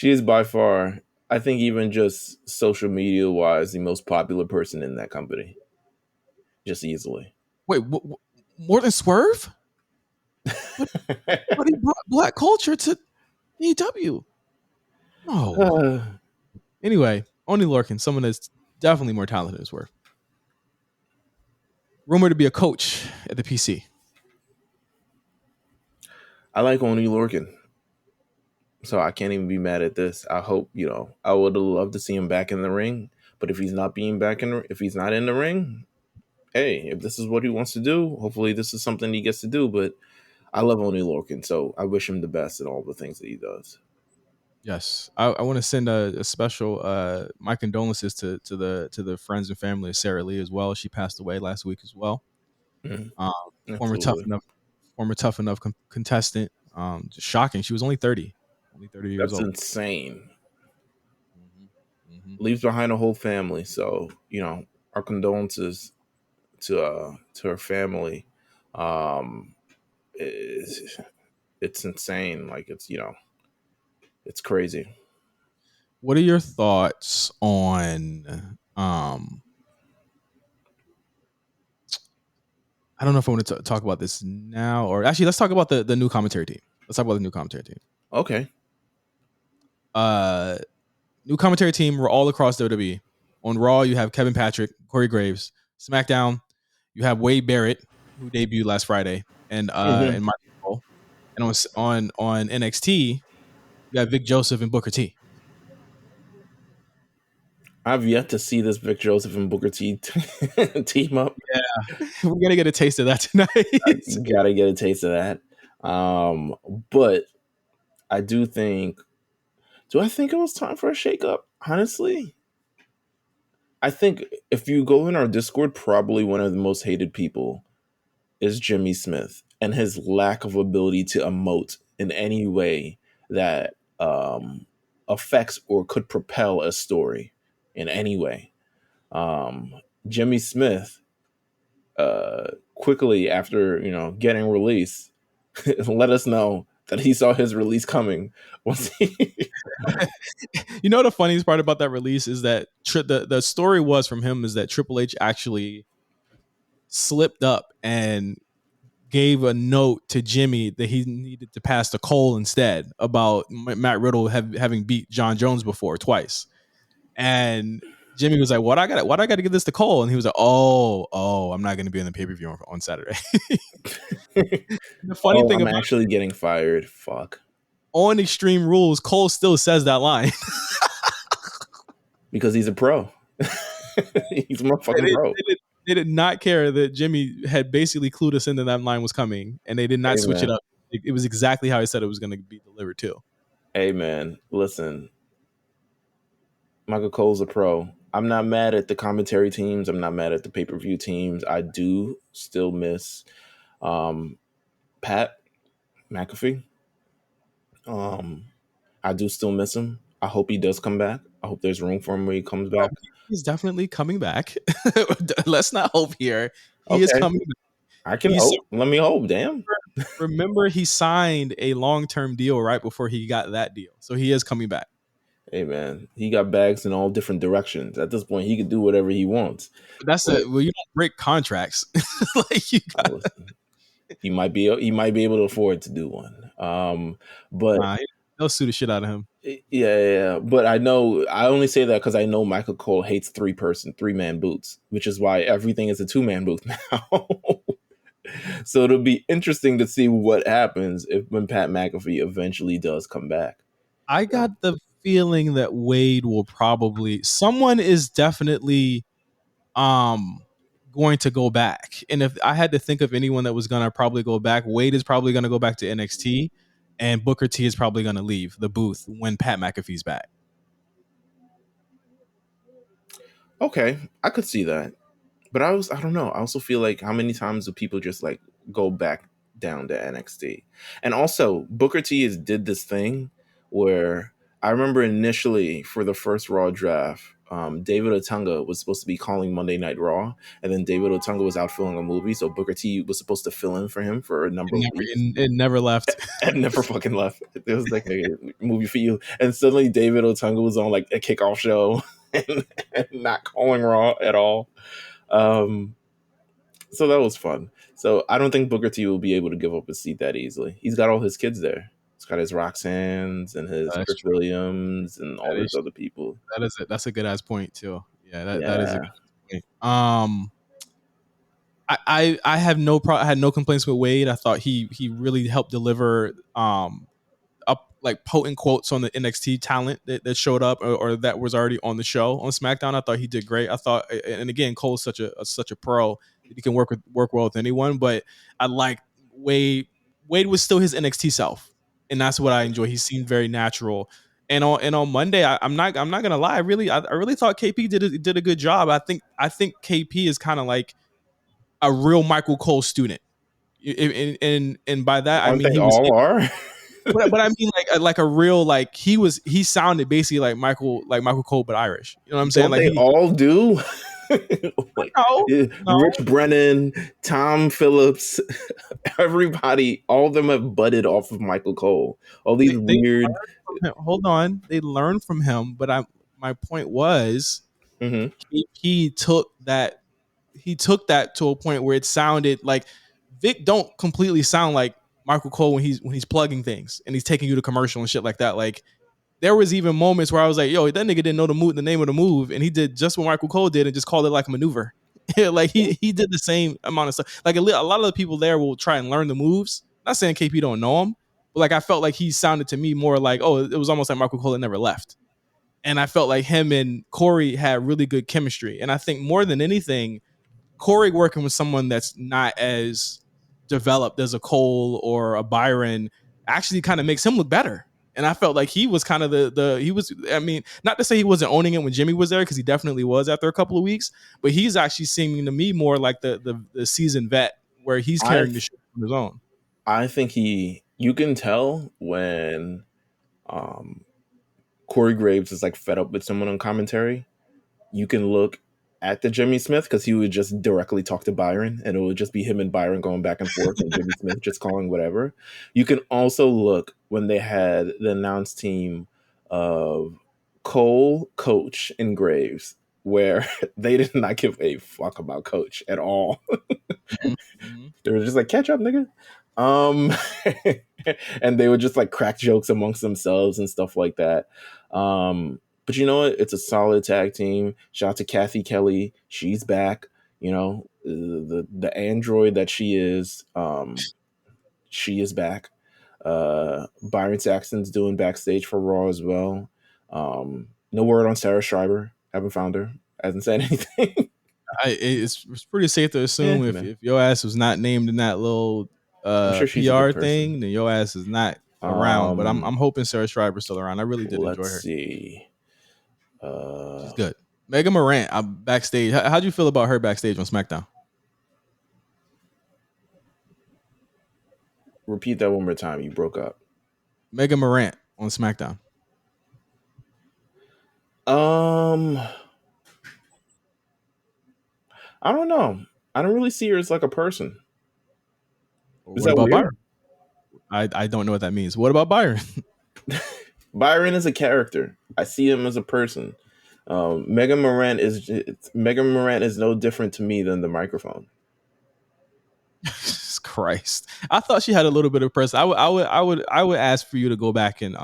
is by far, I think, even just social media wise, the most popular person in that company. Just easily. Wait, more than Swerve? But he brought black culture to AEW. No. Anyway, Oney Lorcan, someone that's definitely more talented than Swerve. Rumored to be a coach at the PC. I like Oney Lorcan, so I can't even be mad at this. I hope, I would love to see him back in the ring, but if he's not in the ring, hey, if this is what he wants to do, hopefully this is something he gets to do. But I love Oney Lorcan, so I wish him the best in all the things that he does. Yes, I want to send a special my condolences to the friends and family of Sarah Lee as well. She passed away last week as well. Former tough enough contestant. Just shocking. She was only 30 years old. That's insane. Leaves behind a whole family, so our condolences to her family. It's insane. Like it's crazy. What are your thoughts on I don't know if I want to talk about this now, or actually let's talk about the new commentary team. Let's talk about the new commentary team. Okay. New commentary team were all across WWE. On Raw, you have Kevin Patrick, Corey Graves. Smackdown, you have Wade Barrett, who debuted last Friday, and Michael Cole. And on NXT, you have Vic Joseph and Booker T. I've yet to see this Vic Joseph and Booker T team up. Yeah, we're gonna get a taste of that tonight. Gotta get a taste of that. But I do think. Do I think it was time for a shakeup? Honestly, I think if you go in our Discord, probably one of the most hated people is Jimmy Smith and his lack of ability to emote in any way that affects or could propel a story in any way. Jimmy Smith, quickly after getting released, let us know that he saw his release coming. The funniest part about that release is that the story was from him is that Triple H actually slipped up and gave a note to Jimmy that he needed to pass to Cole instead about Matt Riddle having beat John Jones before twice. And Jimmy was like, why do I got to give this to Cole? And he was like, oh, I'm not going to be in the pay-per-view on Saturday. The funny thing I'm actually getting fired. Fuck. On Extreme Rules, Cole still says that line. Because he's a pro. He's a motherfucking pro. They did not care that Jimmy had basically clued us into that line was coming, and they did not switch it up. It was exactly how he said it was going to be delivered too. Hey man, listen. Michael Cole's a pro. I'm not mad at the commentary teams. I'm not mad at the pay-per-view teams. I do still miss Pat McAfee. I do still miss him. I hope he does come back. I hope there's room for him when he comes back. He's definitely coming back. Let's not hope here. He is coming back. I can hope. Let me hope. Damn. Remember, he signed a long-term deal right before he got that deal. So he is coming back. Hey, man. He got bags in all different directions. At this point, he can do whatever he wants. Well, you don't break contracts. He might be able to afford to do one. But they'll sue the shit out of him. Yeah. But I only say that because I know Michael Cole hates three man boots, which is why everything is a 2-man booth now. So it'll be interesting to see what happens when Pat McAfee eventually does come back. I got the feeling that Wade will probably, someone is definitely going to go back. And if I had to think of anyone that was gonna probably go back, Wade is probably gonna go back to NXT, and Booker T is probably gonna leave the booth when Pat McAfee's back. Okay, I could see that. But I don't know. I also feel like how many times do people just like go back down to NXT? And also, Booker T did this thing where I remember initially for the first Raw draft, David Otunga was supposed to be calling Monday Night Raw, and then David Otunga was out filming a movie, so Booker T was supposed to fill in for him for a number of weeks. It never left. And never fucking left. It was like a movie for you. And suddenly David Otunga was on like a kickoff show and not calling Raw at all. So that was fun. So I don't think Booker T will be able to give up his seat that easily. He's got all his kids there. He's got his Roxannes and his Chris Williams and all those other people. That's a good ass point too. Yeah, that is a good point. I have I had no complaints with Wade. I thought he really helped deliver up like potent quotes on the NXT talent that showed up or that was already on the show on SmackDown. I thought he did great. I thought, and again, Cole's such a pro. He can work well with anyone. But I like Wade. Wade was still his NXT self, and that's what I enjoy. He seemed very natural. And on Monday, I'm not gonna lie. I really thought KP did a good job. I think KP is kind of like a real Michael Cole student. And by that I mean they all are. but I mean like a real like he sounded basically like Michael Cole but Irish. You know what I'm saying? Don't like they all do? Like, no. Rich Brennan, Tom Phillips, everybody, all of them have butted off of Michael Cole. All these weird. Hold on, they learned from him. But my point was, he took that to a point where it sounded like Vic don't completely sound like Michael Cole when he's plugging things and he's taking you to commercial and shit like that. Like there was even moments where I was like, yo, that nigga didn't know the name of the move, and he did just what Michael Cole did and just called it like a maneuver. Like he did the same amount of stuff. Like a lot of the people there will try and learn the moves. Not saying KP don't know them, but like I felt like he sounded to me more like, oh, it was almost like Michael Cole that never left. And I felt like him and Corey had really good chemistry. And I think more than anything, Corey working with someone that's not as developed as a Cole or a Byron actually kind of makes him look better. And I felt like he was kind of he was, I mean, not to say he wasn't owning it when Jimmy was there, because he definitely was after a couple of weeks, but he's actually seeming to me more like the seasoned vet where he's carrying the shit on his own. I think you can tell when Corey Graves is like fed up with someone on commentary. You can look at the Jimmy Smith because he would just directly talk to Byron and it would just be him and Byron going back and forth and Jimmy Smith just calling whatever. You can also look when they had the announce team of Cole, Coach, and Graves, where they did not give a fuck about Coach at all. Mm-hmm. They were just like, catch up, nigga. And they would just like crack jokes amongst themselves and stuff like that. But you know what? It's a solid tag team. Shout out to Kathy Kelly. She's back. You know, the android that she is back. Byron Saxton's doing backstage for Raw as well. No word on Sarah Schreiber. Haven't found her. Hasn't said anything. It's pretty safe to assume if your ass was not named in that little sure PR thing, then your ass is not around. But I'm hoping Sarah Schreiber's still around. I really did enjoy her. Let's see. She's good. Megan Morant, I'm backstage. How'd you feel about her backstage on SmackDown? Repeat that one more time. You broke up. Megan Morant on SmackDown. I don't know. I don't really see her as like a person. Is that about weird? Byron? I don't know what that means. What about Byron? Byron is a character. I see him as a person. Megan Morant is no different to me than the microphone. Christ. I thought she had a little bit of press. I would ask for you to go back and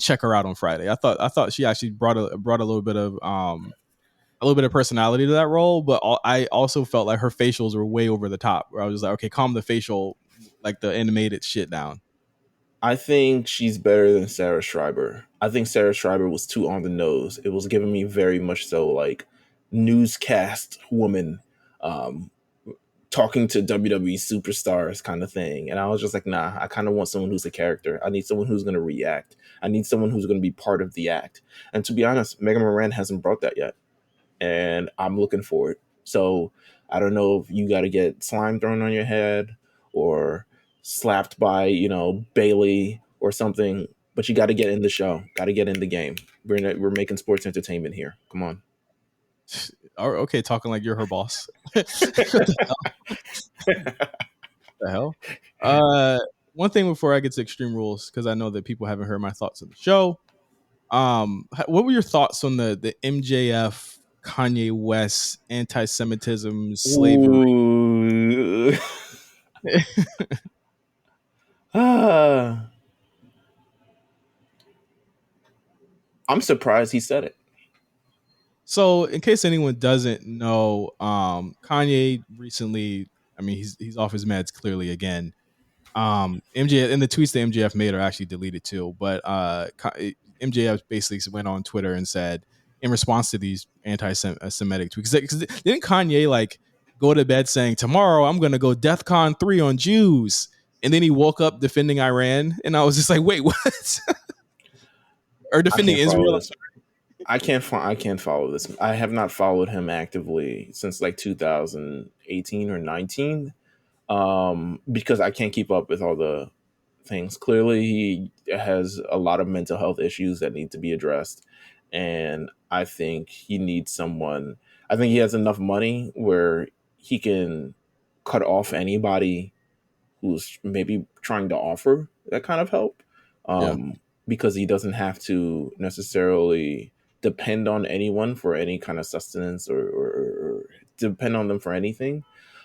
check her out on Friday. I thought she actually brought a little bit of personality to that role, but I also felt like her facials were way over the top. Where I was just like, okay, calm the facial, like the animated shit down. I think she's better than Sarah Schreiber. I think Sarah Schreiber was too on the nose. It was giving me very much so like newscast woman um, talking to WWE superstars kind of thing. And I was just like, nah, I kind of want someone who's a character. I need someone who's going to react. I need someone who's going to be part of the act. And to be honest, Megan Moran hasn't brought that yet. And I'm looking for it. So I don't know if you got to get slime thrown on your head or slapped by, Bailey or something, but you got to get in the show, got to get in the game. We're making sports entertainment here. Come on. Okay, talking like you're her boss. What the hell? One thing before I get to Extreme Rules, because I know that people haven't heard my thoughts on the show. What were your thoughts on the MJF Kanye West anti-Semitism slavery? Ooh. I'm surprised he said it. So, in case anyone doesn't know, Kanye recently, I mean, he's off his meds clearly again. MJF and the tweets that MJF made are actually deleted too, but MJF basically went on Twitter and said in response to these anti-Semitic tweets, because didn't Kanye like go to bed saying tomorrow I'm gonna go DEFCON 3 on Jews, and then he woke up defending Iran, and I was just like, wait, what? Or defending Israel? I can't follow this. I have not followed him actively since like 2018 or 19, because I can't keep up with all the things. Clearly, he has a lot of mental health issues that need to be addressed, and I think he needs someone. I think he has enough money where he can cut off anybody who's maybe trying to offer that kind of help, Yeah. because he doesn't have to necessarily depend on anyone for any kind of sustenance or depend on them for anything.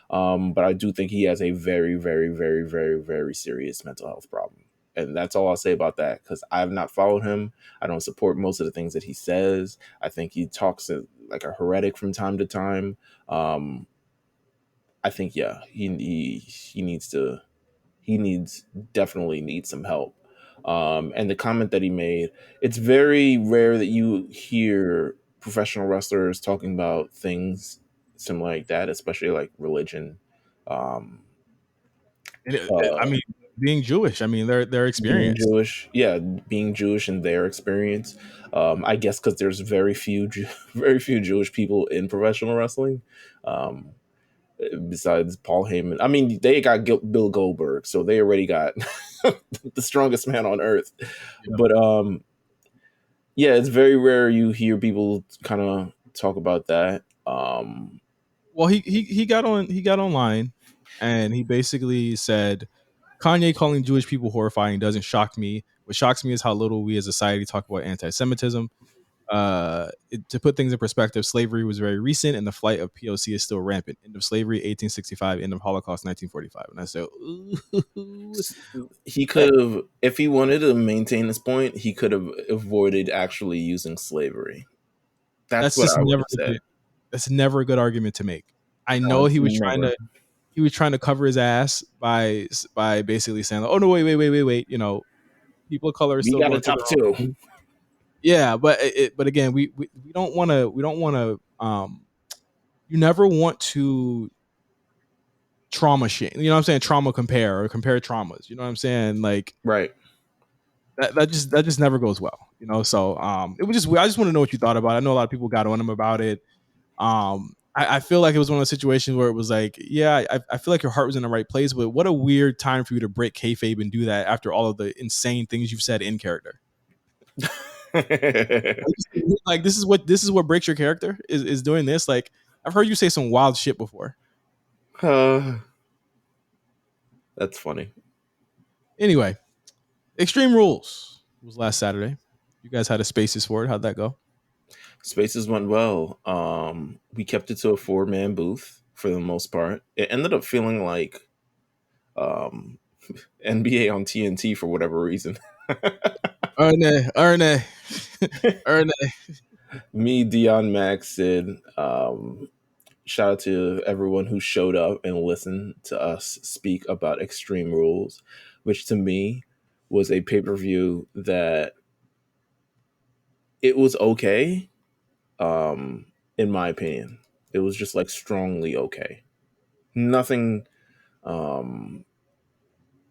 But I do think he has a very, very, very, very, very serious mental health problem. And that's all I'll say about that, because I have not followed him. I don't support most of the things that he says. I think he talks like a heretic from time to time. I think, yeah, he needs to, definitely needs some help. And the comment that he made, it's very rare that you hear professional wrestlers talking about things similar like that, especially like religion. Um, I mean, being Jewish, I mean, their being experience. Jewish, yeah, being Jewish and their experience. I guess because there's very few, very few Jewish people in professional wrestling. Um, Besides Paul Heyman, I mean, they got Bill Goldberg, so they already got the strongest man on earth. Yeah. But yeah, it's very rare you hear people kind of talk about that. Well, he got online, and he basically said Kanye calling Jewish people horrifying doesn't shock me. What shocks me is how little we as a society talk about anti-Semitism. To put things in perspective, slavery was very recent, and the flight of POC is still rampant. End of slavery, 1865. End of Holocaust, 1945. And I said, ooh. He could have, if he wanted to maintain this point, he could have avoided actually using slavery. That's what just I would never have said. that's never a good argument to make. I know No, he was never. trying to cover his ass by basically saying, "Oh no, wait." People of color are We still got a going through top their own two. thing. Yeah, but again, we don't want to you never want to trauma shit. You know what I'm saying? Trauma compare or compare traumas. You know what I'm saying? Like Right. that just never goes well. So it was just I just want to know what you thought about it. I know a lot of people got on him about it. I feel like it was one of those situations where it was like, yeah, I feel like your heart was in the right place, but what a weird time for you to break kayfabe and do that after all of the insane things you've said in character. Like this is what breaks your character is doing this. Like I've heard you say some wild shit before. That's funny. Anyway, Extreme Rules was last Saturday. You guys had a Spaces for it. How'd that go? Spaces went well. We kept it to a 4-man booth for the most part. It ended up feeling like um, NBA on TNT for whatever reason. Erne. Me, Dion, Max, Sid. Shout out to everyone who showed up and listened to us speak about Extreme Rules, which to me was a pay per view that it was okay. In my opinion, it was just like strongly okay. Nothing um,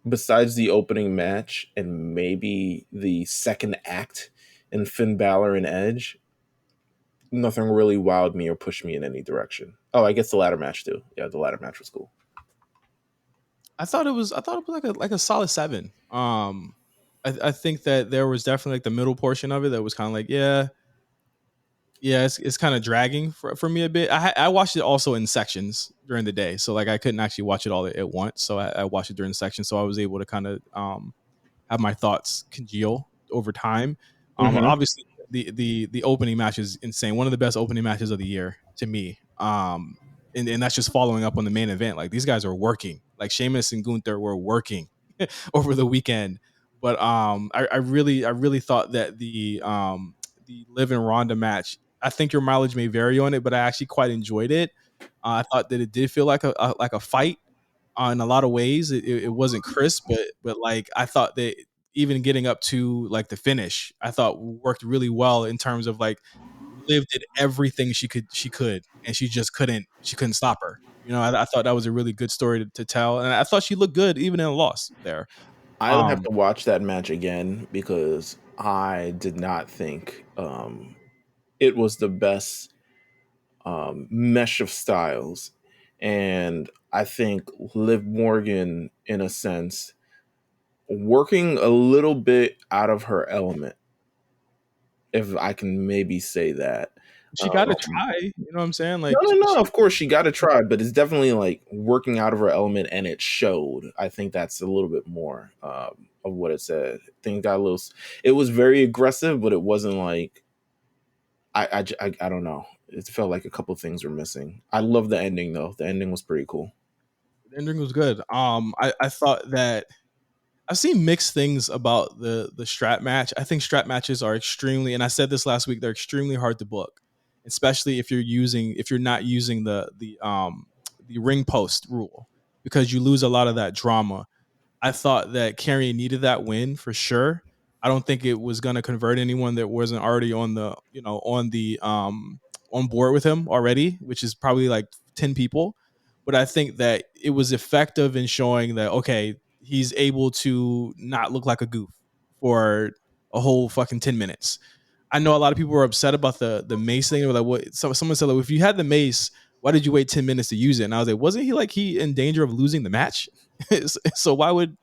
besides the opening match and maybe the second act in Finn Balor and Edge. Nothing really wowed me or pushed me in any direction. Oh, I guess the ladder match too. Yeah, the ladder match was cool. I thought it was like a solid 7. I think that there was definitely like the middle portion of it that was kind of like, yeah, it's kind of dragging for me a bit. I watched it also in sections during the day, so like I couldn't actually watch it all at once. So I watched it during sections, so I was able to kind of have my thoughts congeal over time. Mm-hmm. Obviously, the opening match is insane. One of the best opening matches of the year to me. And that's just following up on the main event. Like these guys are working. Like Sheamus and Gunther were working over the weekend. But I really thought that the Liv and Ronda match. I think your mileage may vary on it, but I actually quite enjoyed it. I thought that it did feel like a fight in a lot of ways. It wasn't crisp, but like I thought that even getting up to like the finish, I thought worked really well in terms of like Liv did everything she could, and she couldn't stop her. You know, I thought that was a really good story to tell, and I thought she looked good even in a loss there. I would have Um, to watch that match again because I did not think it was the best mesh of styles. And I think Liv Morgan, in a sense, working a little bit out of her element, if I can maybe say that. she got to try. You know what I'm saying? No, Like no, no. Of course, she got to try, but it's definitely like working out of her element, and it showed. I think that's a little bit more of what it said. Things got a little. It was very aggressive, but it wasn't like I don't know. It felt like a couple things were missing. I love the ending though. The ending was pretty cool. the ending was good. I thought that I've seen mixed things about the strap match. I think strap matches are extremely, and I said this last week, they're extremely hard to book, especially if you're not using the ring post rule because you lose a lot of that drama. I thought that Carrie needed that win for sure. I don't think it was going to convert anyone that wasn't already on the on board with him already, which is probably like 10 people. But I think that it was effective in showing that okay, he's able to not look like a goof for a whole fucking 10 minutes. I know a lot of people were upset about the mace thing. They were like, what? Someone said, like, if you had the mace, why did you wait 10 minutes to use it? And I was like, wasn't he in danger of losing the match? So why would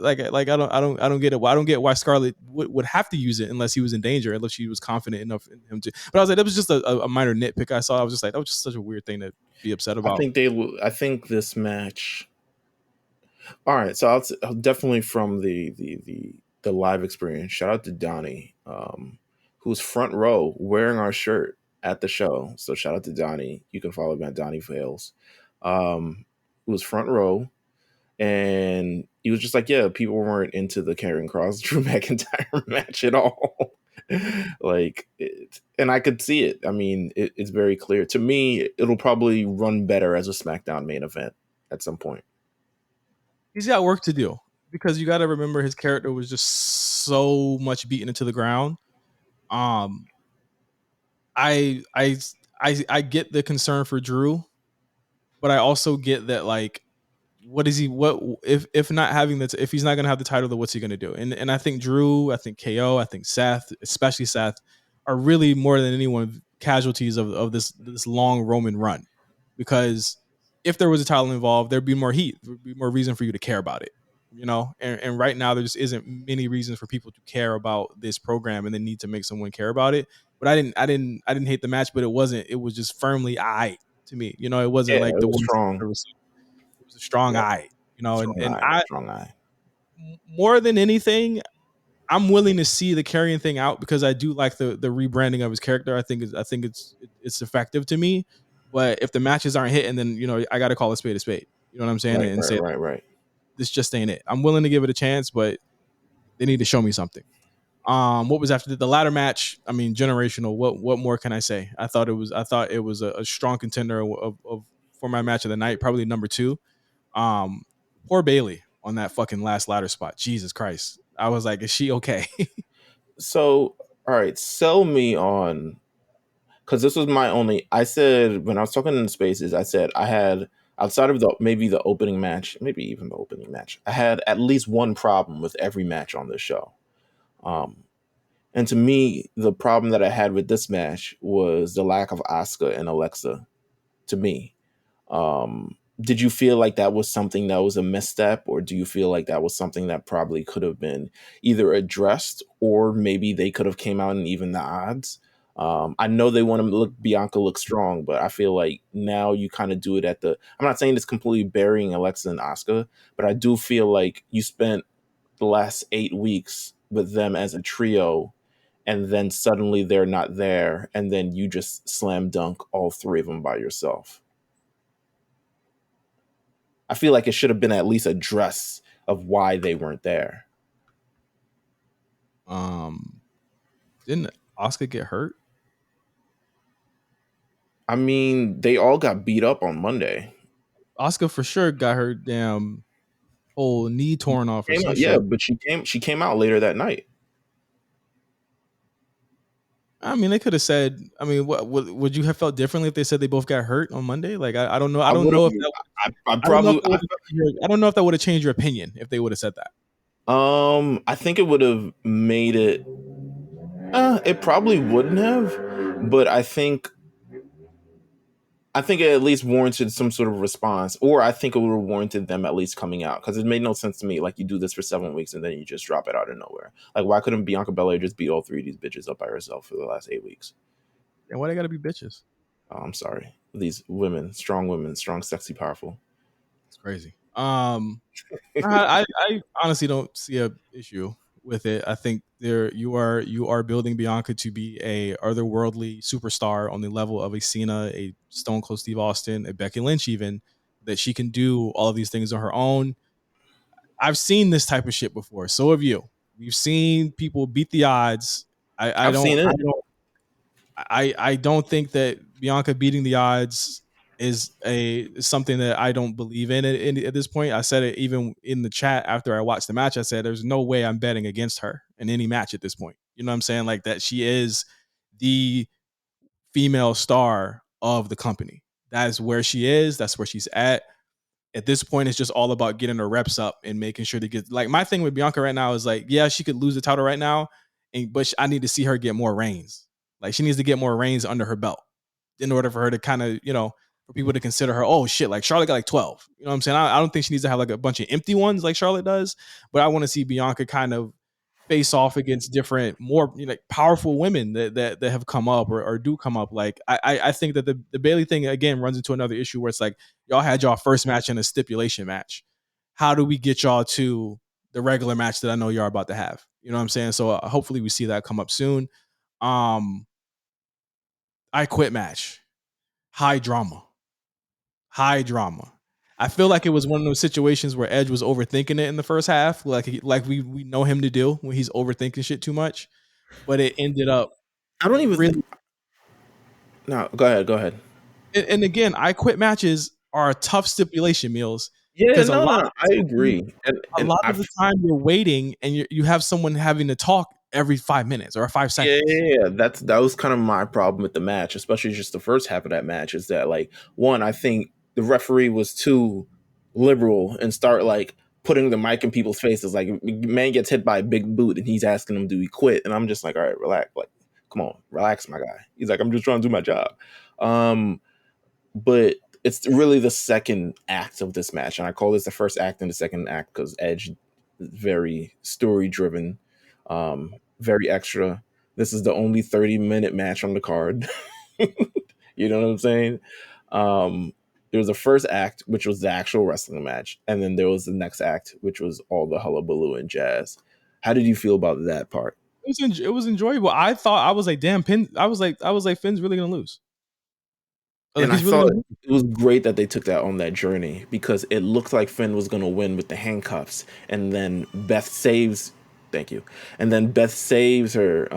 I don't get it. I don't get why Scarlett would have to use it unless he was in danger, unless she was confident enough in him to. But I was like, that was just a minor nitpick I saw. I was just like, that was just such a weird thing to be upset I about. think I think this match. All right, so I'll definitely from the live experience. Shout out to Donnie, who was front row wearing our shirt at the show. So shout out to Donnie. You can follow him at Donnie Fails. Who was front row, and he was just like, yeah, people weren't into the Karrion Kross Drew McIntyre match at all. Like, and I could see it. I mean, it's very clear to me. It'll probably run better as a SmackDown main event at some point. He's got work to do because you got to remember his character was just so much beaten into the ground. Um, I I I get the concern for Drew, but I also get that like what is he what if not having that if he's not going to have the title then what's he going to do? And I think Drew, I think KO, I think Seth, especially Seth, are really more than anyone casualties of this long Roman run because if there was a title involved there'd be more heat, there'd be more reason for you to care about it, you know. And right now there just isn't many reasons for people to care about this program and they need to make someone care about it. But I didn't hate the match, but it was just firmly I to me, you know. It wasn't Yeah, like it the was worst strong. I've ever seen. It was a strong Yeah, eye, you know, strong and eye, I strong eye. more than anything, I'm willing to see the carrying thing out because I do like the rebranding of his character. I think it's effective to me. But if the matches aren't hitting, then you know I got to call a spade a spade. You know what I'm saying? Right, And right, say right, right. this just ain't it. I'm willing to give it a chance, but they need to show me something. What was after the ladder match? I mean, generational. What more can I say? I thought it was a strong contender of for my match of the night, probably number 2. Poor Bailey on that fucking last ladder spot. Jesus Christ. I was like, is she okay? So, all right, sell me on, because this was my only. I said when I was talking in the spaces, I said I had, outside of maybe the opening match, maybe even the opening match, I had at least one problem with every match on this show. And to me, the problem that I had with this match was the lack of Asuka and Alexa. To me, did you feel like that was something that was a misstep, or do you feel like that was something that probably could have been either addressed, or maybe they could have came out and even the odds? I know they want to look Bianca look strong, but I feel like now you kind of do it at the. I'm not saying it's completely burying Alexa and Asuka, but I do feel like you spent the last 8 weeks with them as a trio, and then suddenly they're not there, and then you just slam dunk all 3 of them by yourself. I feel like it should have been at least address of why they weren't there. Didn't Asuka get hurt? I mean, they all got beat up on Monday. Asuka for sure got her damn whole knee torn off or some Yeah, shit. but she came out later that night. I mean, they could have said. I mean, what would you have felt differently if they said they both got hurt on Monday? Like, I don't know. I don't know if that. I don't know if that would have changed your opinion if they would have said that. I think it would have made it. It probably wouldn't have, but I think it at least warranted some sort of response, or I think it would have warranted them at least coming out, because it made no sense to me. Like, you do this for 7 weeks and then you just drop it out of nowhere. Like, why couldn't Bianca Belair just beat all 3 of these bitches up by herself for the last 8 weeks? And why they gotta be bitches? Oh, I'm sorry. These women, strong, sexy, powerful. It's crazy. I honestly don't see a issue with it. I think you are building Bianca to be a otherworldly superstar on the level of a Cena, a Stone Cold Steve Austin, a Becky Lynch, even, that she can do all of these things on her own. I've seen this type of shit before. So have you. We've seen people beat the odds. I've seen it. I don't think that Bianca beating the odds is something that I don't believe in at this point. I said it even in the chat after I watched the match. I said there's no way I'm betting against her in any match at this point. You know what I'm saying? Like, that she is the female star of the company. That is where she is. That's where she's at. At this point, it's just all about getting her reps up and making sure to get, like, my thing with Bianca right now is like, yeah, she could lose the title right now, but I need to see her get more reigns. Like, she needs to get more reigns under her belt in order for her to kind of, for people to consider her, oh shit, like Charlotte got like 12. You know what I'm saying? I don't think she needs to have like a bunch of empty ones like Charlotte does, but I want to see Bianca kind of face off against different, more powerful women that have come up or do come up. Like, I think that the Bailey thing again runs into another issue where it's like, y'all had y'all first match in a stipulation match. How do we get y'all to the regular match that I know y'all are about to have? You know what I'm saying? So hopefully we see that come up soon. I quit match. High drama. I feel like it was one of those situations where Edge was overthinking it in the first half, like we know him to do when he's overthinking shit too much. But it ended up. I don't even really. No, go ahead. And again, I quit matches are a tough stipulation, Meelz. Yeah, no, I agree. And a lot of the time you're waiting and you have someone having to talk every 5 minutes or 5 seconds. Yeah, that was kind of my problem with the match, especially just the first half of that match, is that, like, one, I think the referee was too liberal and start like putting the mic in people's faces. Like, man gets hit by a big boot and he's asking him, do he quit? And I'm just like, all right, relax. Like, come on, relax, my guy. He's like, I'm just trying to do my job. But it's really the second act of this match. And I call this the first act and the second act because Edge is very story driven, very extra. This is the only 30-minute match on the card. You know what I'm saying? There was the first act, which was the actual wrestling match, and then there was the next act, which was all the hullabaloo and jazz. How did you feel about that part? It was enjoyable. I thought, I was like, damn, I was like Finn's really gonna lose. And I He's really thought good. it was great that they took that on that journey because it looked like Finn was going to win with the handcuffs, and then Beth saves. Thank you. And then Beth saves her.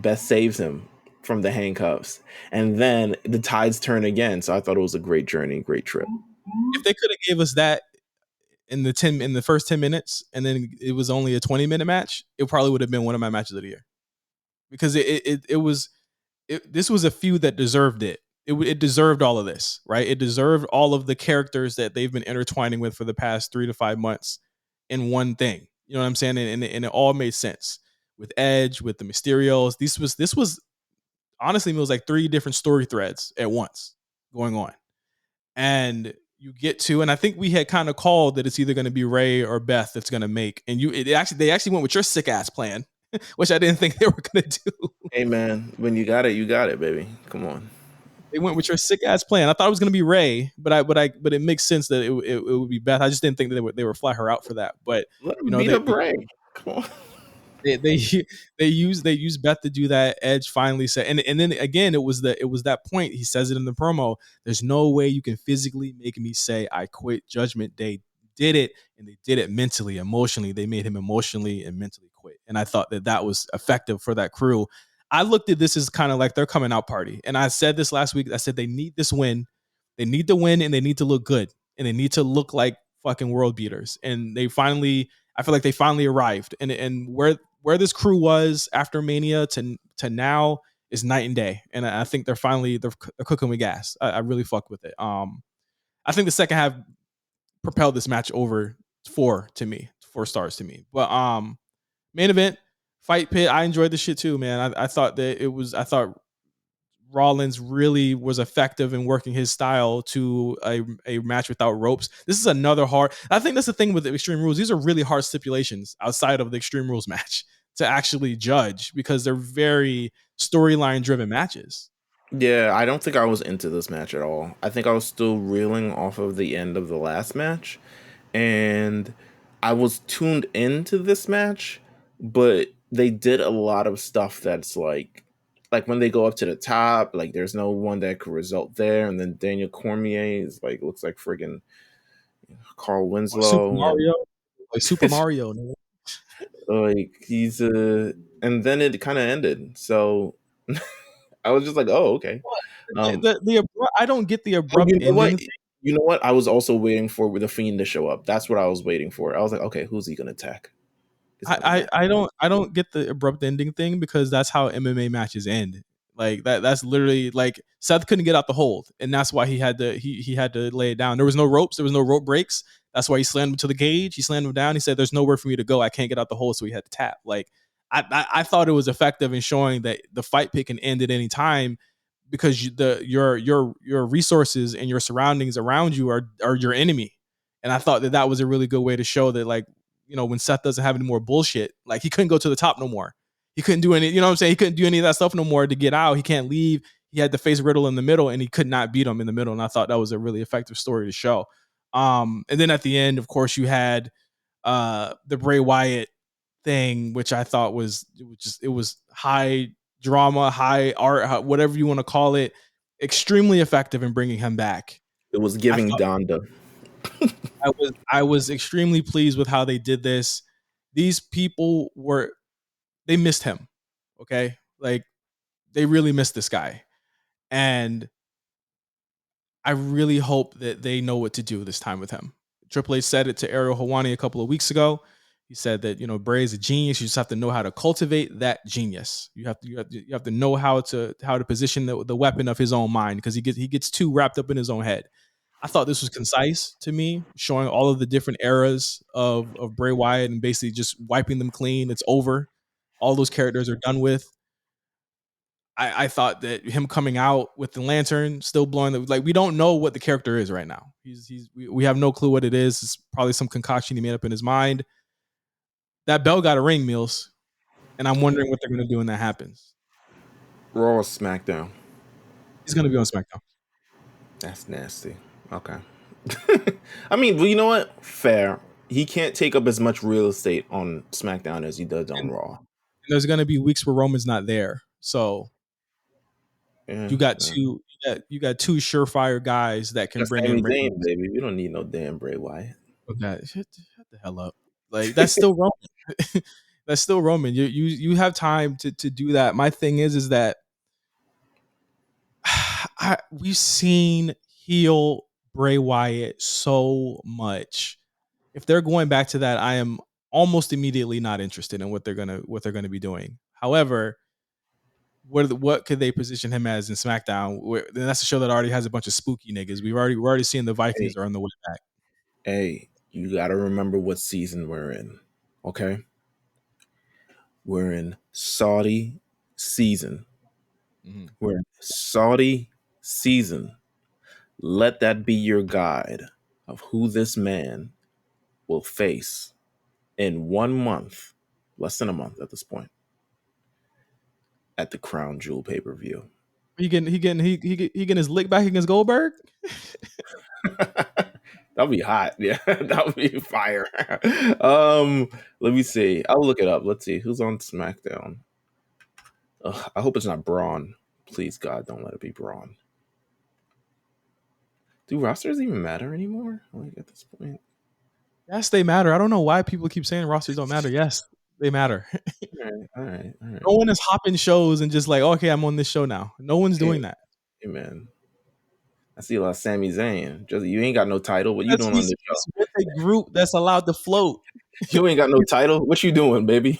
Beth saves him from the handcuffs, and then the tides turn again. So I thought it was a great journey, great trip. If they could have gave us that in the first 10 minutes, and then it was only a 20-minute match, it probably would have been one of my matches of the year, because this was a feud that deserved it. It deserved all of this, right? It deserved all of the characters that they've been intertwining with for the past 3 to 5 months in one thing. You know what I'm saying? And it all made sense with Edge, with the Mysterios. This was honestly, it was like 3 different story threads at once going on, and you get to, and I think we had kind of called that it's either going to be Ray or Beth that's going to make, and they actually went with your sick ass plan, which I didn't think they were going to do. Hey man, when you got it, baby. Come on. They went with your sick ass plan. I thought it was going to be Ray, but it makes sense that it would be Beth. I just didn't think that they would fly her out for that. But Let you him know, beat up Ray. Come on. they use Beth to do that. Edge finally said, and then again, it was that point. He says it in the promo. There's no way you can physically make me say I quit. Judgment Day did it, and they did it mentally, emotionally. They made him emotionally and mentally quit, and I thought that was effective for that crew. I looked at this as kind of like their coming out party, and I said this last week. I said they need this win. They need to win, and they need to look good, and they need to look like fucking world beaters. And they finally, I feel like they finally arrived, and where this crew was after Mania to now is night and day. And I think they're cooking with gas. I really fuck with it. I think the second half propelled this match over 4 stars to me. But main event, fight pit, I enjoyed the shit too, man. I thought Rollins really was effective in working his style to a match without ropes. This is another hard. I think that's the thing with the Extreme Rules. These are really hard stipulations outside of the Extreme Rules match to actually judge, because they're very storyline driven matches. Yeah, I don't think I was into this match at all. I think I was still reeling off of the end of the last match, and I was tuned into this match, but they did a lot of stuff that's like when they go up to the top, like there's no one that could result there, and then Daniel Cormier is like looks like friggin' Carl Super Winslow, and Mario, like Super Mario. like he's and then it kind of ended. So I was just like, oh, okay. I don't get the Oh, abrupt you know what? ending. You know what? I was also waiting for the Fiend to show up. That's what I was waiting for. I was like, okay, who's he gonna attack? It's gonna be Matt. I don't get the abrupt ending thing, because that's how MMA matches end. Like that's literally like Seth couldn't get out the hold, and that's why he had to lay it down. There was no ropes, there was no rope breaks. That's why he slammed him to the cage. He slammed him down. He said, "There's nowhere for me to go. I can't get out the hole," so he had to tap. Like I thought it was effective in showing that the fight pit can end at any time, because your resources and your surroundings around you are your enemy. And I thought that was a really good way to show that, like, when Seth doesn't have any more bullshit, like he couldn't go to the top no more. He couldn't do any, you know what I'm saying? He couldn't do any of that stuff no more to get out. He can't leave. He had to face Riddle in the middle, and he could not beat him in the middle. And I thought that was a really effective story to show. And then at the end, of course, you had the Bray Wyatt thing, which I thought it was high drama, high art, whatever you want to call it, extremely effective in bringing him back. It was giving Donda. I was extremely pleased with how they did this. These people they missed him. Okay. Like, they really missed this guy. And I really hope that they know what to do this time with him. Triple H said it to Ariel Helwani a couple of weeks ago. He said that, Bray is a genius. You just have to know how to cultivate that genius. You have to know how to position the weapon of his own mind, because he gets too wrapped up in his own head. I thought this was concise to me, showing all of the different eras of Bray Wyatt and basically just wiping them clean. It's over. All those characters are done with. I thought that him coming out with the lantern, still blowing like, we don't know what the character is right now. We have no clue what it is. It's probably some concoction he made up in his mind. That bell got a ring, Meelz, and I'm wondering what they're going to do when that happens. Raw or SmackDown? He's going to be on SmackDown. That's nasty. Okay. I mean, well, you know what? Fair. He can't take up as much real estate on SmackDown as he does on Raw. And there's going to be weeks where Roman's not there. So Yeah, You got yeah. two surefire guys that can Got bring Sami in Zayn, ratings. baby. We don't need no damn Bray Wyatt. Okay, shut the hell up. Like that's still Roman. That's still Roman. You have time to do that. My thing is that we've seen heel Bray Wyatt so much. If they're going back to that, I am almost immediately not interested in what they're gonna be doing. However, what could they position him as in SmackDown? That's a show that already has a bunch of spooky niggas. We're already seeing the Hey, Vikings are on the way back. hey, you got to remember what season we're in. Okay, we're in Saudi season. Mm-hmm. We're in Saudi season. Let that be your guide of who this man will face in 1 month, less than a month at this point, at the Crown Jewel pay per view. He getting his lick back against Goldberg. That'll be hot. Yeah, that'll be fire. Let me see. I'll look it up. Let's see who's on SmackDown. Ugh, I hope it's not Braun. Please, God, don't let it be Braun. Do rosters even matter anymore? Like at this point? Yes, they matter. I don't know why people keep saying rosters don't matter. Yes, they matter. All right, all right. No one is hopping shows and just like, okay, I'm on this show now. No one's Hey, doing that. hey, man. I see a lot of Sami Zayn. Just you ain't got no title. What you Because doing on he's this show? he's with a group that's allowed to float. You ain't got no title. What you doing, baby?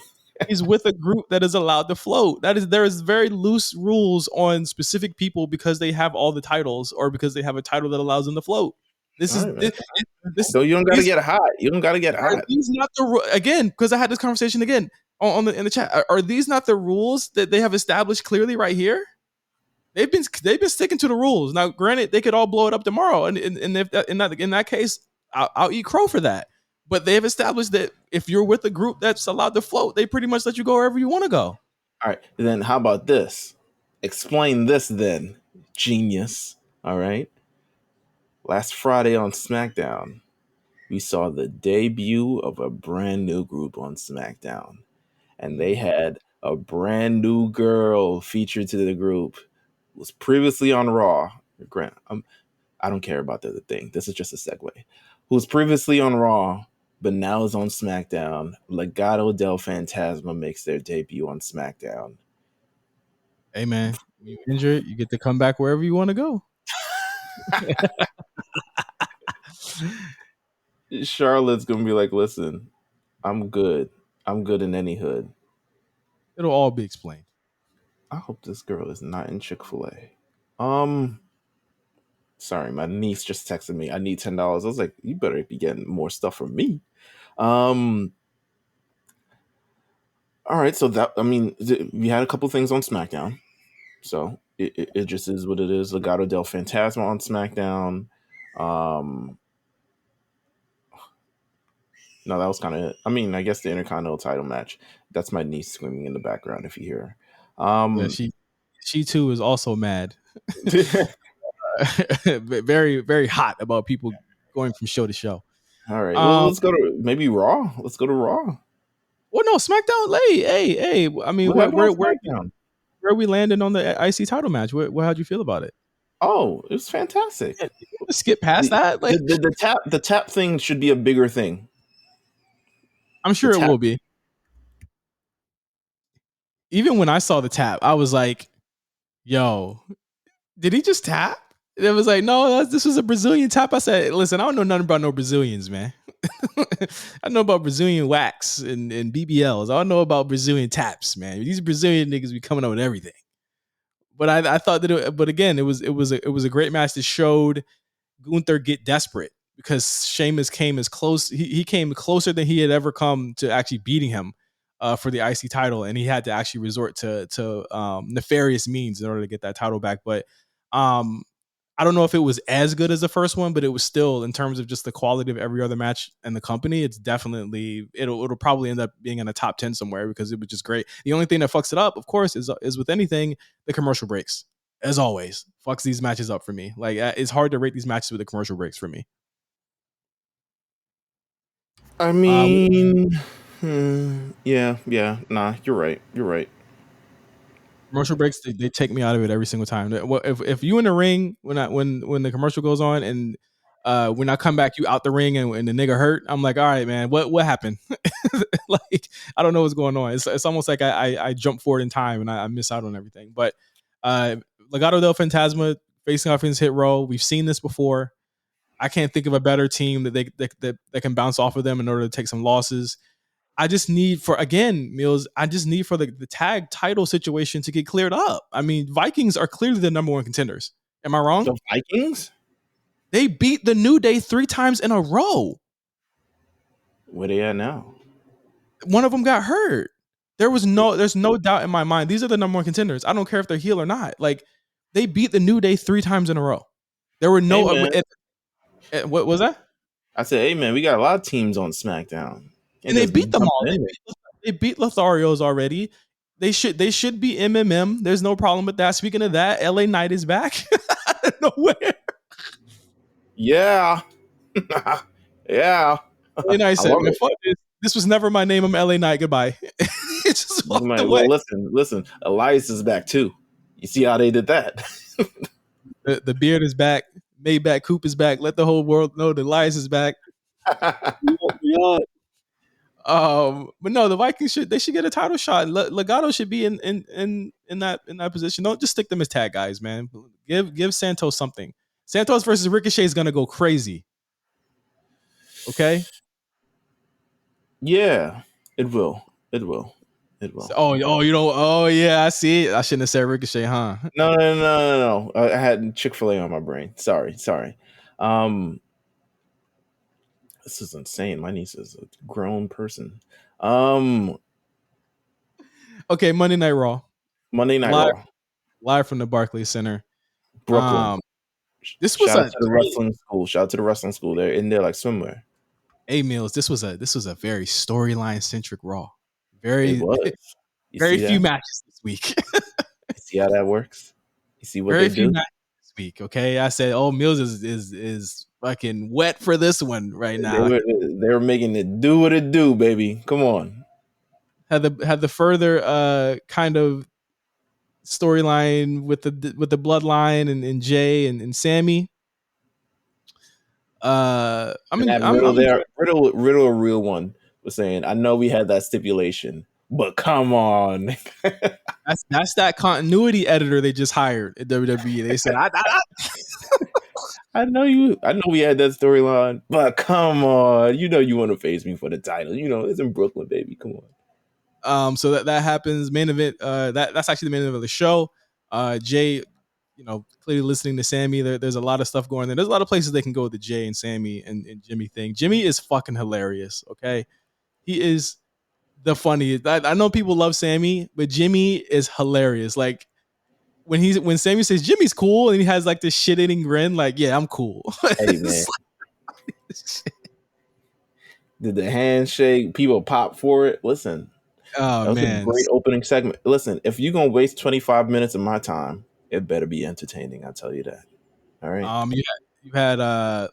He's with a group that is allowed to float. There is very loose rules on specific people because they have all the titles or because they have a title that allows them to float. This All is right, man. this So you don't got to these get hot. You don't got to get are hot. these not again because I had this conversation again on the in the chat. Are these not the rules that they have established clearly right here? They've been sticking to the rules. Now, granted, they could all blow it up tomorrow, and if that, in that case, I'll eat crow for that. But they have established that if you're with a group that's allowed to float, they pretty much let you go wherever you want to go. All right. Then how about this? Explain this then, genius. All right. Last Friday on SmackDown, we saw the debut of a brand new group on SmackDown, and they had a brand new girl featured to the group. Was previously on Raw. Grant, I don't care about the other thing. This is just a segue. Who was previously on Raw, but now is on SmackDown. Legado del Fantasma makes their debut on SmackDown. Hey man, when you're injured, you get to come back wherever you want to go. Charlotte's gonna be like, listen, I'm good. I'm good in any hood. It'll all be explained. I hope this girl is not in Chick-fil-A. Sorry, my niece just texted me. I need $10. I was like, you better be getting more stuff from me. Um, all right, so that we had a couple things on SmackDown, so it just is what it is. Legado del Fantasma on SmackDown. No, that was kind of it. I mean, I guess the Intercontinental title match. That's my niece screaming in the background if you hear her. Yeah, she too is also mad. Very very hot about people going from show to show. All right, well, Um, let's go to maybe Raw. Let's go to Raw. well, no, SmackDown. Hey. I mean, What where happened on where where SmackDown? where are we landing on the IC title match? How'd you feel about it? Oh, it was fantastic. Yeah, you want to skip past The, that? Like, the tap thing should be a bigger thing. I'm The sure it tap. will be. Even when I saw the tap, I was like, "Yo, did he just tap?" It was like, "No, this was a Brazilian tap." I said, "Listen, I don't know nothing about no Brazilians, man. I know about Brazilian wax and BBLs. I don't know about Brazilian taps, man. These Brazilian niggas be coming up with everything." But I thought but again, it was a great match that showed Gunther get desperate because Sheamus came as close. He came closer than he had ever come to actually beating him for the IC title, and he had to actually resort to nefarious means in order to get that title back. But um, I don't know if it was as good as the first one, but it was still in terms of just the quality of every other match in the company. It's definitely it'll probably end up being in a top 10 somewhere because it was just great. The only thing that fucks it up, of course, is with anything the commercial breaks. As always, fucks these matches up for me. Like it's hard to rate these matches with the commercial breaks for me. I Uh, mean, yeah. Nah, you're right. You're right. Commercial breaks, they take me out of it every single time. If you in the ring when the commercial goes on and when I come back, you out the ring and the nigga hurt, I'm like, all right, man, what happened? Like, I don't know what's going on. It's almost like I jump forward in time and I miss out on everything. But Legado del Fantasma facing off against Hit Row, we've seen this before. I can't think of a better team that can bounce off of them in order to take some losses. I just need for again, Meelz. I just need for the tag title situation to get cleared up. I mean, Vikings are clearly the number one contenders. Am I wrong? The Vikings? They beat the New Day 3 times in a row. Where they at now? One of them got hurt. There's no doubt in my mind. These are the number one contenders. I don't care if they're heel or not. Like, they beat the New Day 3 times in a row. There were no. What was that? I said, hey man, we got a lot of teams on SmackDown, and they beat them all. They beat Lotharios already. They should be MMM. There's no problem with that. Speaking of that, LA Knight is back out of nowhere. Yeah. Yeah. LA Knight said, man, fuck this. This was never my name. I'm LA Knight. Goodbye. It just walked away. Well, listen. Elias is back too. You see how they did that? The beard is back. Maybach Coupe is back. Let the whole world know that Elias is back. But no, the Vikings should get a title shot. Legado should be in that position. Don't just stick them as tag guys, man. Give Santos something. Santos versus Ricochet is gonna go crazy. Okay. Yeah, it will. Oh, you know. Oh, yeah, I see it. I shouldn't have said Ricochet, huh? No. I had Chick-fil-A on my brain. Sorry. This is insane. My niece is a grown person. Okay, Monday Night Raw. Raw. Live from the Barclays Center. Brooklyn. This was Shout out to the wrestling school. Shout out to the wrestling school. They're in there like swimwear. Hey, Meelz, this was a very storyline centric Raw. Very few matches this week. You see how that works? You see what very they few do? matches this week. Okay, I said, oh, Meelz is fucking wet for this one right now. They were making it do what it do, baby. Come on. Had the further kind of storyline with the bloodline and Jay and Sammy. I mean, Riddle, a real one, was saying, I know we had that stipulation, but come on. That's that continuity editor they just hired at WWE. They said, I know we had that storyline, but come on. You know you want to face me for the title. You know, it's in Brooklyn, baby. Come on. So that happens. Main event, that's actually the main event of the show. Jay, clearly listening to Sammy. There's a lot of stuff going there. There's a lot of places they can go with the Jay and Sammy and Jimmy thing. Jimmy is fucking hilarious. Okay. He is the funniest. I know people love Sammy, but Jimmy is hilarious. Like when Sammy says Jimmy's cool and he has like this shit-eating grin, like, yeah, I'm cool. Hey, man. Did the handshake, people pop for it? Listen. Oh, that was man. a great opening segment. Listen, if you're gonna waste 25 minutes of my time, it better be entertaining. I'll tell you that. All right. You had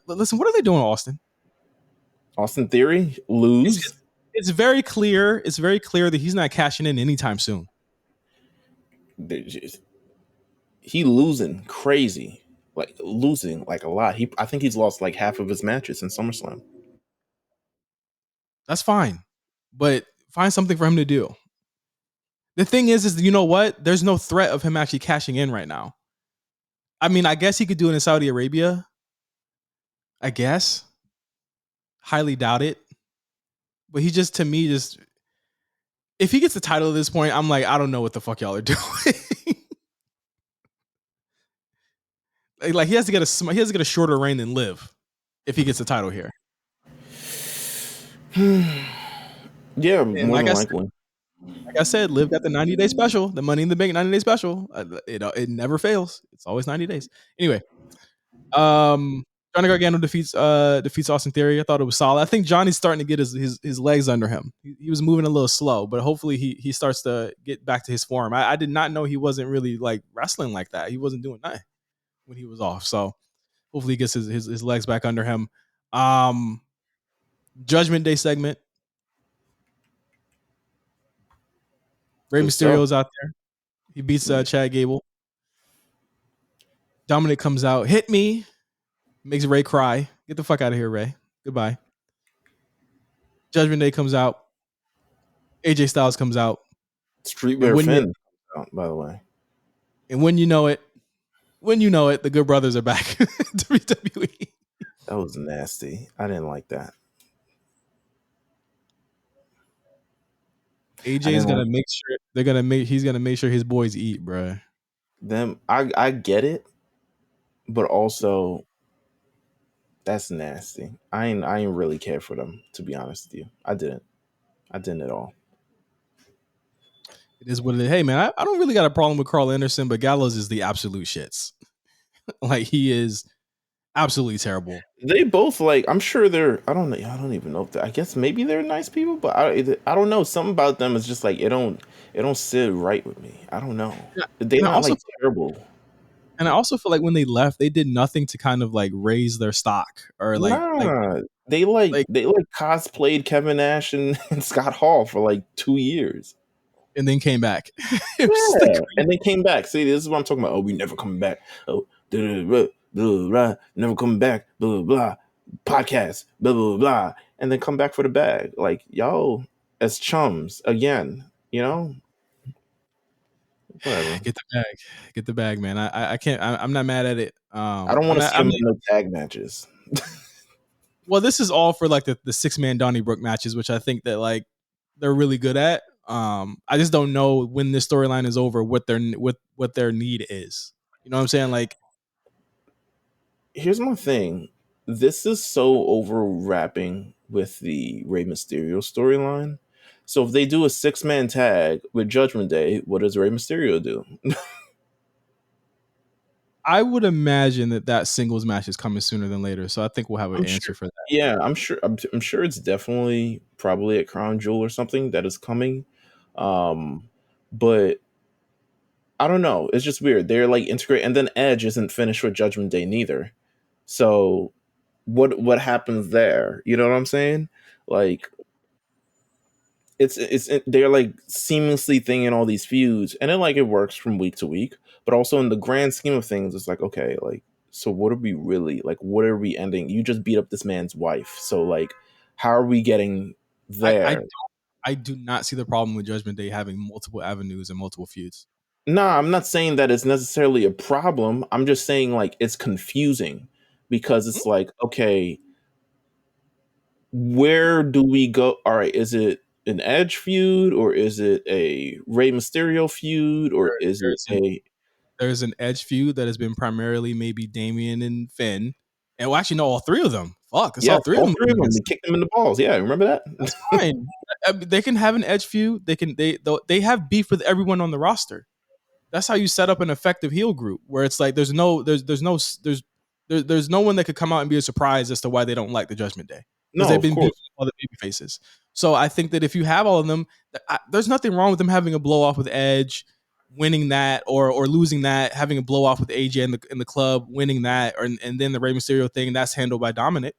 listen, what are they doing, Austin? Austin Theory lose. It's very clear. It's very clear that he's not cashing in anytime soon. He losing crazy, losing a lot. I think he's lost like half of his matches in SummerSlam. That's fine, but find something for him to do. The thing is you know what? There's no threat of him actually cashing in right now. I mean, I guess he could do it in Saudi Arabia. I guess. Highly doubt it. But he just, to me, if he gets the title at this point, I'm like, I don't know what the fuck y'all are doing. Like he has to get a shorter reign than Liv if he gets the title here. Yeah, more than likely. Like I said, Liv got the 90-day special, the Money in the Bank 90-day special. It never fails. It's always 90 days. Anyway, Johnny Gargano defeats Austin Theory. I thought it was solid. I think Johnny's starting to get his legs under him. He was moving a little slow, but hopefully he starts to get back to his form. I did not know he wasn't really like wrestling like that. He wasn't doing nothing when he was off. So hopefully he gets his legs back under him. Judgment Day segment. Rey Mysterio's out there. He beats Chad Gable. Dominic comes out, hit me, makes Ray cry. Get the fuck out of here, Ray. Goodbye. Judgment Day comes out. AJ Styles comes out. Street And Bear when you Finn, by the way. and when you know it, the Good Brothers are back. WWE. That was nasty. I didn't like that. AJ's gonna make sure he's gonna make sure his boys eat, bro. I get it, but also that's nasty. I ain't really care for them, to be honest with you. I didn't at all. It is what it is. Hey man, I don't really got a problem with Carl Anderson, but Gallows is the absolute shits. Like he is absolutely terrible. They both I'm sure they're I don't even know if I guess maybe they're nice people, but I don't know. Something about them is just like it don't sit right with me. I don't know. Yeah, They're not terrible. And I also feel like when they left, they did nothing to kind of like raise their stock or they cosplayed Kevin Nash and Scott Hall for like 2 years. And then came back. And they came back. See, this is what I'm talking about. Oh, we never coming back. Oh, blah, blah, blah, never coming back. Blah, blah, blah. Podcast. Blah, blah, blah. And then come back for the bag. Like, y'all as chums again, you know? Whatever. Get the bag, man. I can't. I'm not mad at it. I don't want to see them in no tag matches. Well, this is all for like the 6-man Donnybrook matches, which I think that like they're really good at. I just don't know when this storyline is over what their need is. You know what I'm saying? Like, here's my thing. This is so overlapping with the Rey Mysterio storyline. So if they do a 6-man tag with Judgment Day, what does Rey Mysterio do? I would imagine that singles match is coming sooner than later. So I think we'll have an answer for that. Yeah, I'm sure it's definitely probably at Crown Jewel or something that is coming. But I don't know. It's just weird. They're like integrate, and then Edge isn't finished with Judgment Day neither. So what happens there? You know what I'm saying? Like it's they're like seamlessly thinking all these feuds, and then like it works from week to week. But also in the grand scheme of things, it's like, okay, like, so what are we really like? What are we ending? You just beat up this man's wife. So like, how are we getting there? I do not see the problem with Judgment Day having multiple avenues and multiple feuds. Nah, I'm not saying that it's necessarily a problem. I'm just saying like it's confusing because it's like, okay, where do we go? All right, is it an Edge feud or is it a Rey Mysterio feud or is it there's an Edge feud that has been primarily maybe Damian and Finn. And well, actually, no, all three of them. Fuck, it's all three of them. They kicked them in the balls. Yeah, remember that? That's fine. They can have an Edge feud. They have beef with everyone on the roster. That's how you set up an effective heel group, where it's like there's no one that could come out and be a surprise as to why they don't like the Judgment Day. No, they've been beefing with all the baby faces. So I think that if you have all of them, there's nothing wrong with them having a blow off with Edge, winning that, or losing that, having a blow off with AJ in the club, winning that, and then the Rey Mysterio thing that's handled by Dominic.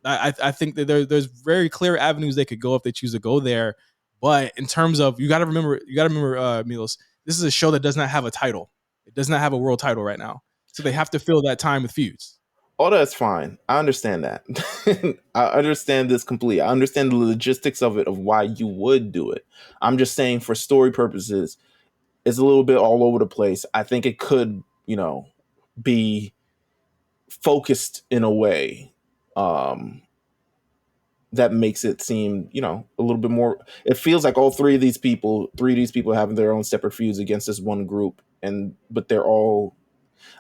I think that there's very clear avenues they could go if they choose to go there. But in terms of you got to remember, Meelz, this is a show that does not have a title. It does not have a world title right now, so they have to fill that time with feuds. Oh, that's fine. I understand that. I understand this completely. I understand the logistics of it, of why you would do it. I'm just saying for story purposes, it's a little bit all over the place. I think it could, be focused in a way that makes it seem, a little bit more. It feels like all three of these people having their own separate feuds against this one group, but they're all.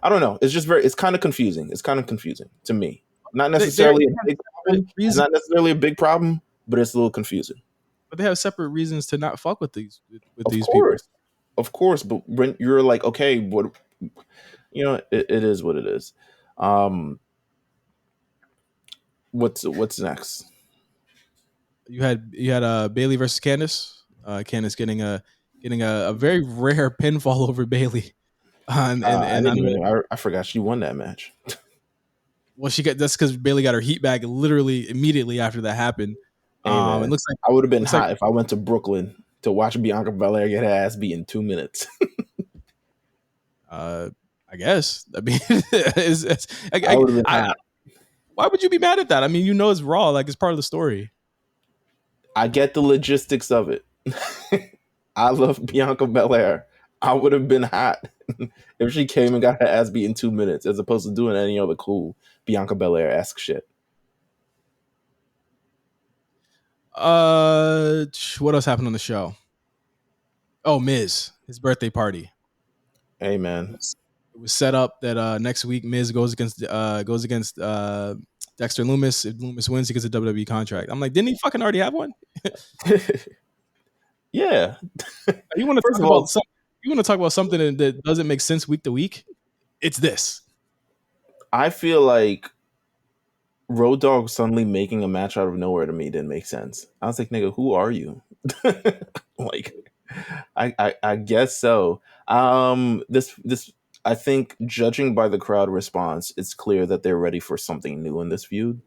I don't know. It's just it's kind of confusing. It's kind of confusing to me. Not necessarily a big problem. It's not necessarily a big problem, but it's a little confusing. But they have separate reasons to not fuck with these people. Of course, but when you're like, okay, what, it is what it is. What's next? You had Bayley versus Candice. Candice getting a very rare pinfall over Bayley. I forgot she won that match. Well, that's because Bayley got her heat bag literally immediately after that happened. It looks like I would have been hot if I went to Brooklyn. to watch Bianca Belair get her ass beat in 2 minutes. I guess. I mean, I would have been hot. why would you be mad at that? I mean, you know, it's Raw. Like, it's part of the story. I get the logistics of it. I love Bianca Belair. I would have been hot if she came and got her ass beat in 2 minutes, as opposed to doing any other cool Bianca Belair-esque shit. What else happened on the show? Oh, Miz, his birthday party. Hey, man. It was set up that next week Miz goes against Dexter Lumis. If Lumis wins, he gets a WWE contract. I'm like, didn't he fucking already have one? Yeah. You want to talk about something that doesn't make sense week to week? It's this. I feel like Road Dogg suddenly making a match out of nowhere to me didn't make sense. I was like, nigga, who are you? Like, I guess so. This I think, judging by the crowd response, it's clear that they're ready for something new in this feud.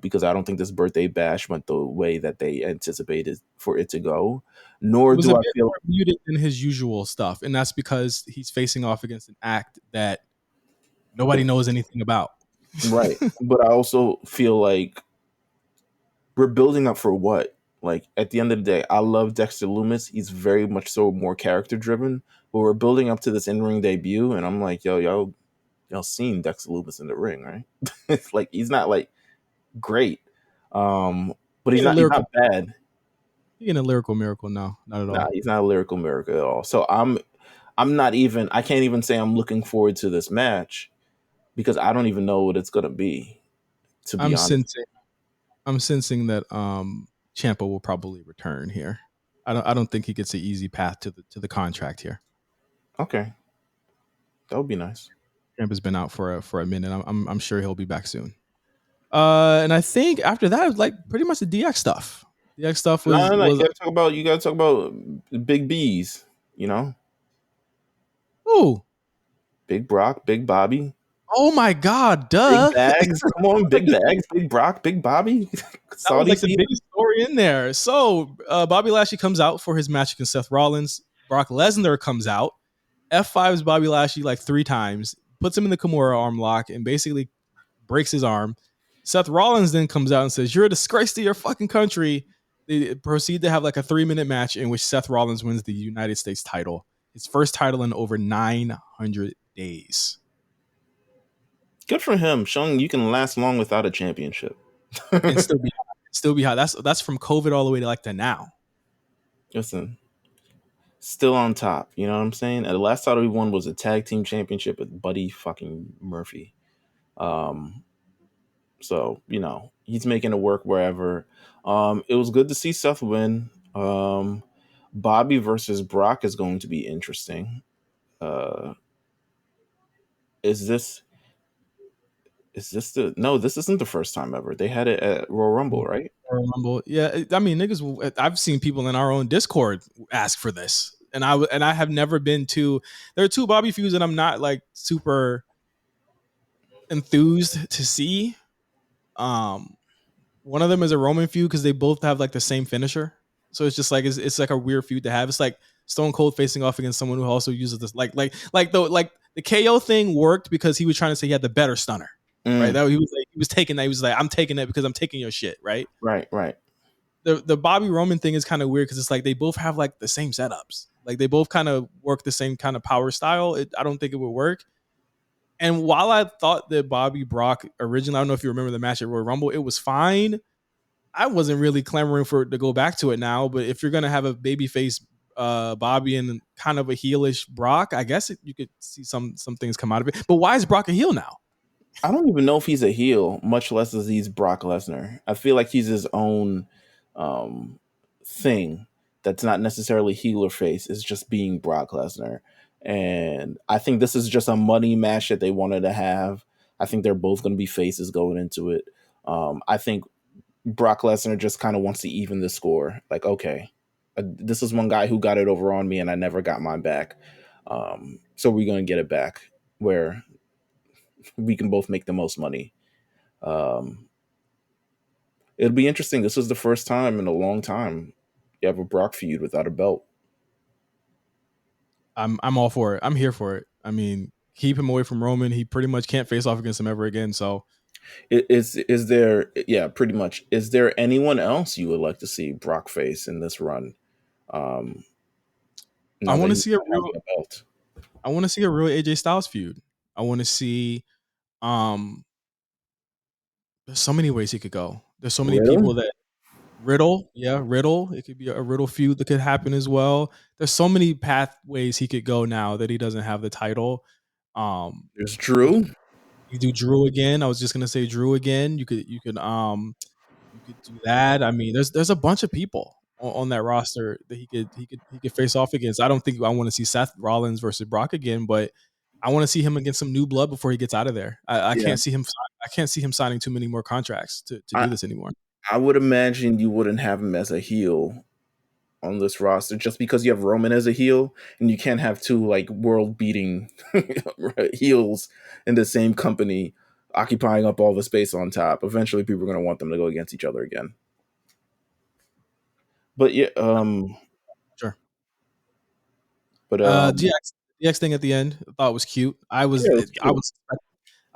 Because I don't think this birthday bash went the way that they anticipated for it to go. Nor It was do a I bit feel more muted than his usual stuff, and that's because he's facing off against an act that nobody knows anything about. right. But I also feel like we're building up for what? Like, at the end of the day, I love Dexter Lumis. He's very much so more character driven. But we're building up to this in-ring debut, and I'm like, y'all seen Dexter Lumis in the ring, right? It's like he's not like great, but he's not bad. He ain't a lyrical miracle, no, not at all. Nah, he's not a lyrical miracle at all. So I can't even say I'm looking forward to this match because I don't even know what it's gonna be. To be honest, I'm sensing that Ciampa will probably return here. I don't think he gets an easy path to the contract here. Okay, that would be nice. Ciampa's been out for a minute. I'm sure he'll be back soon. And I think after that, it was like pretty much the DX stuff. DX stuff was. No. You gotta talk about Big B's. You know, Ooh, Big Brock, Big Bobby. Oh my God, duh. Big Bags. Come on, Big Bags, Big Brock, Big Bobby. That was like the biggest story in there. So Bobby Lashley comes out for his match against Seth Rollins. Brock Lesnar comes out, F5s Bobby Lashley like 3 times, puts him in the Kimura arm lock, and basically breaks his arm. Seth Rollins then comes out and says, "You're a disgrace to your fucking country." They proceed to have like a 3-minute match in which Seth Rollins wins the United States title, his first title in over 900 days. Good for him, showing you can last long without a championship. And still be high. That's from COVID all the way to like to now. Listen, still on top. You know what I'm saying? And the last title he won was a tag team championship with Buddy fucking Murphy. So, you know, he's making it work wherever. It was good to see Seth win. Bobby versus Brock is going to be interesting. This isn't the first time ever. They had it at Royal Rumble, right? Royal Rumble. Yeah, I mean, niggas. I've seen people in our own Discord ask for this, and I have never been to. There are 2 Bobby feuds that I'm not like super enthused to see. One of them is a Roman feud because they both have like the same finisher, so it's just like it's like a weird feud to have. It's like Stone Cold facing off against someone who also uses this like the KO thing worked because he was trying to say he had the better stunner. Right, that he was taking that. He was like, "I'm taking it because I'm taking your shit." Right. The Bobby Roman thing is kind of weird because it's like they both have like the same setups. Like they both kind of work the same kind of power style. I don't think it would work. And while I thought that Bobby Brock originally, I don't know if you remember the match at Royal Rumble, it was fine. I wasn't really clamoring for it to go back to it now. But if you're gonna have a babyface Bobby and kind of a heelish Brock, I guess you could see some things come out of it. But why is Brock a heel now? I don't even know if he's a heel, much less as he's Brock Lesnar. I feel like he's his own thing that's not necessarily heel or face. It's just being Brock Lesnar. And I think this is just a money match that they wanted to have. I think they're both going to be faces going into it. I think Brock Lesnar just kind of wants to even the score. Like, okay, this is one guy who got it over on me and I never got mine back. So we're going to get it back where we can both make the most money. It'll be interesting. This is the first time in a long time You have a Brock feud without a belt. I'm all for it. I'm here for it. I mean, keep him away from Roman. He pretty much can't face off against him ever again. So Is there? Yeah, pretty much. Is there anyone else you would like to see Brock face in this run? Um, I now that want to he's see a not real having a belt. I want to see a real AJ Styles feud. I want to see um there's so many ways he could go. There's so many Riddle? people that Riddle, yeah, Riddle. It could be a Riddle feud that could happen as well. There's so many pathways he could go now that he doesn't have the title. There's You Drew. you do Drew again. I was just gonna say Drew again. You could do that. I mean, there's a bunch of people on that roster that he could face off against. I don't think I want to see Seth Rollins versus Brock again, but I want to see him against some new blood before he gets out of there. I Yeah, can't see him. I can't see him signing too many more contracts to do I this anymore. I would imagine you wouldn't have him as a heel on this roster just because you have Roman as a heel, and you can't have two like world beating heels in the same company occupying up all the space on top. Eventually, people are going to want them to go against each other again. But yeah, Sure. but DX thing at the end, I thought was cute. yeah, it was cute.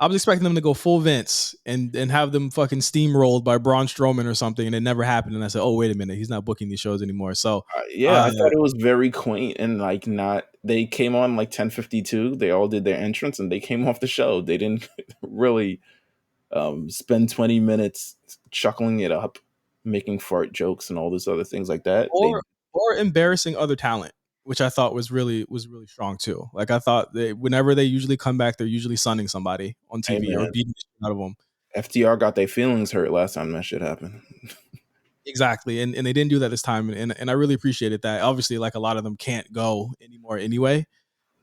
I was expecting them to go full Vince and have them fucking steamrolled by Braun Strowman or something, and it never happened. And I said, oh wait a minute, he's not booking these shows anymore. So Yeah, I thought it was very quaint and like not. They came on like 10:52. They all did their entrance and they came off the show. They didn't really spend 20 minutes chuckling it up, making fart jokes and all these other things like that. They or embarrassing other talent, which I thought was really strong too. Like I thought whenever they usually come back, they're usually sunning somebody on Hey TV or man, beating the shit out of them. FTR got their feelings hurt last time that shit happened. Exactly, and they didn't do that this time, and I really appreciated that. Obviously, like a lot of them can't go anymore anyway.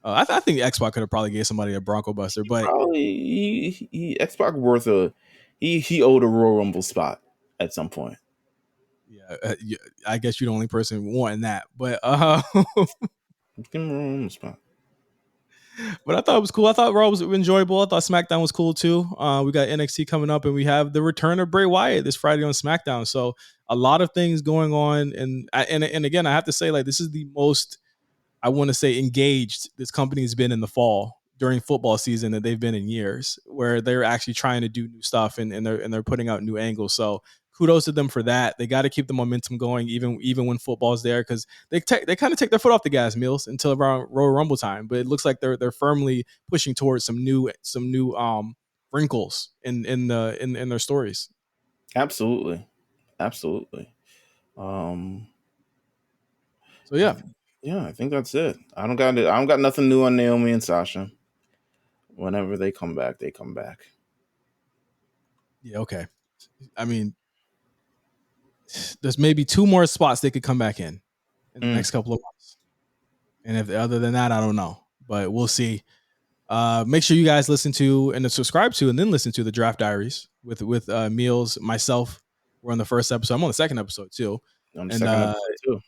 I think X Pac could have probably gave somebody a Bronco Buster, but Probably X Pac worth a he owed a Royal Rumble spot at some point. yeah, I guess you're the only person wanting that. But Give him a Royal Rumble spot. but I thought it was cool. I thought Raw was enjoyable. I thought SmackDown was cool too. We got NXT coming up, and we have the return of Bray Wyatt this Friday on SmackDown. So a lot of things going on, and again, I have to say, like this is the most I want to say engaged this company's been in the fall during football season that they've been in years, where they're actually trying to do new stuff and they're putting out new angles. So kudos to them for that. They got to keep the momentum going even when football's there because they kind of take their foot off the gas, Meelz, until around Royal Rumble time. But it looks like they're firmly pushing towards some new wrinkles in their stories. Absolutely, absolutely. Um, So yeah, yeah, I think that's it. I don't got it. I don't got nothing new on Naomi and Sasha. Whenever they come back, they come back. yeah, okay. I mean, there's maybe two more spots they could come back in the next couple of months. And if other than that, I don't know, but we'll see. Make sure you guys listen to and subscribe to, and then listen to the Draft Diaries with Meelz, myself. We're on the first episode. I'm on the second episode too. On the And second episode too.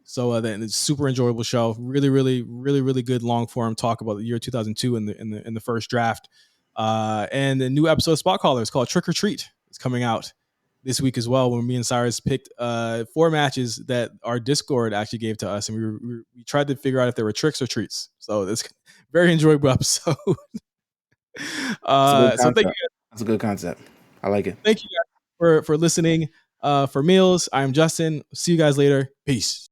so then it's a super enjoyable show. Really, really, really, really good long form talk about the year 2002 in the first draft. And the new episode of Spot Caller is called Trick or Treat. It's coming out this week as well. When me and Cyrus picked 4 matches that our Discord actually gave to us, and we tried to figure out if there were tricks or treats. So it's a very enjoyable episode. So thank you guys. That's a good concept. I like it. Thank you guys for listening. For Meelz, I'm Justin. See you guys later. Peace.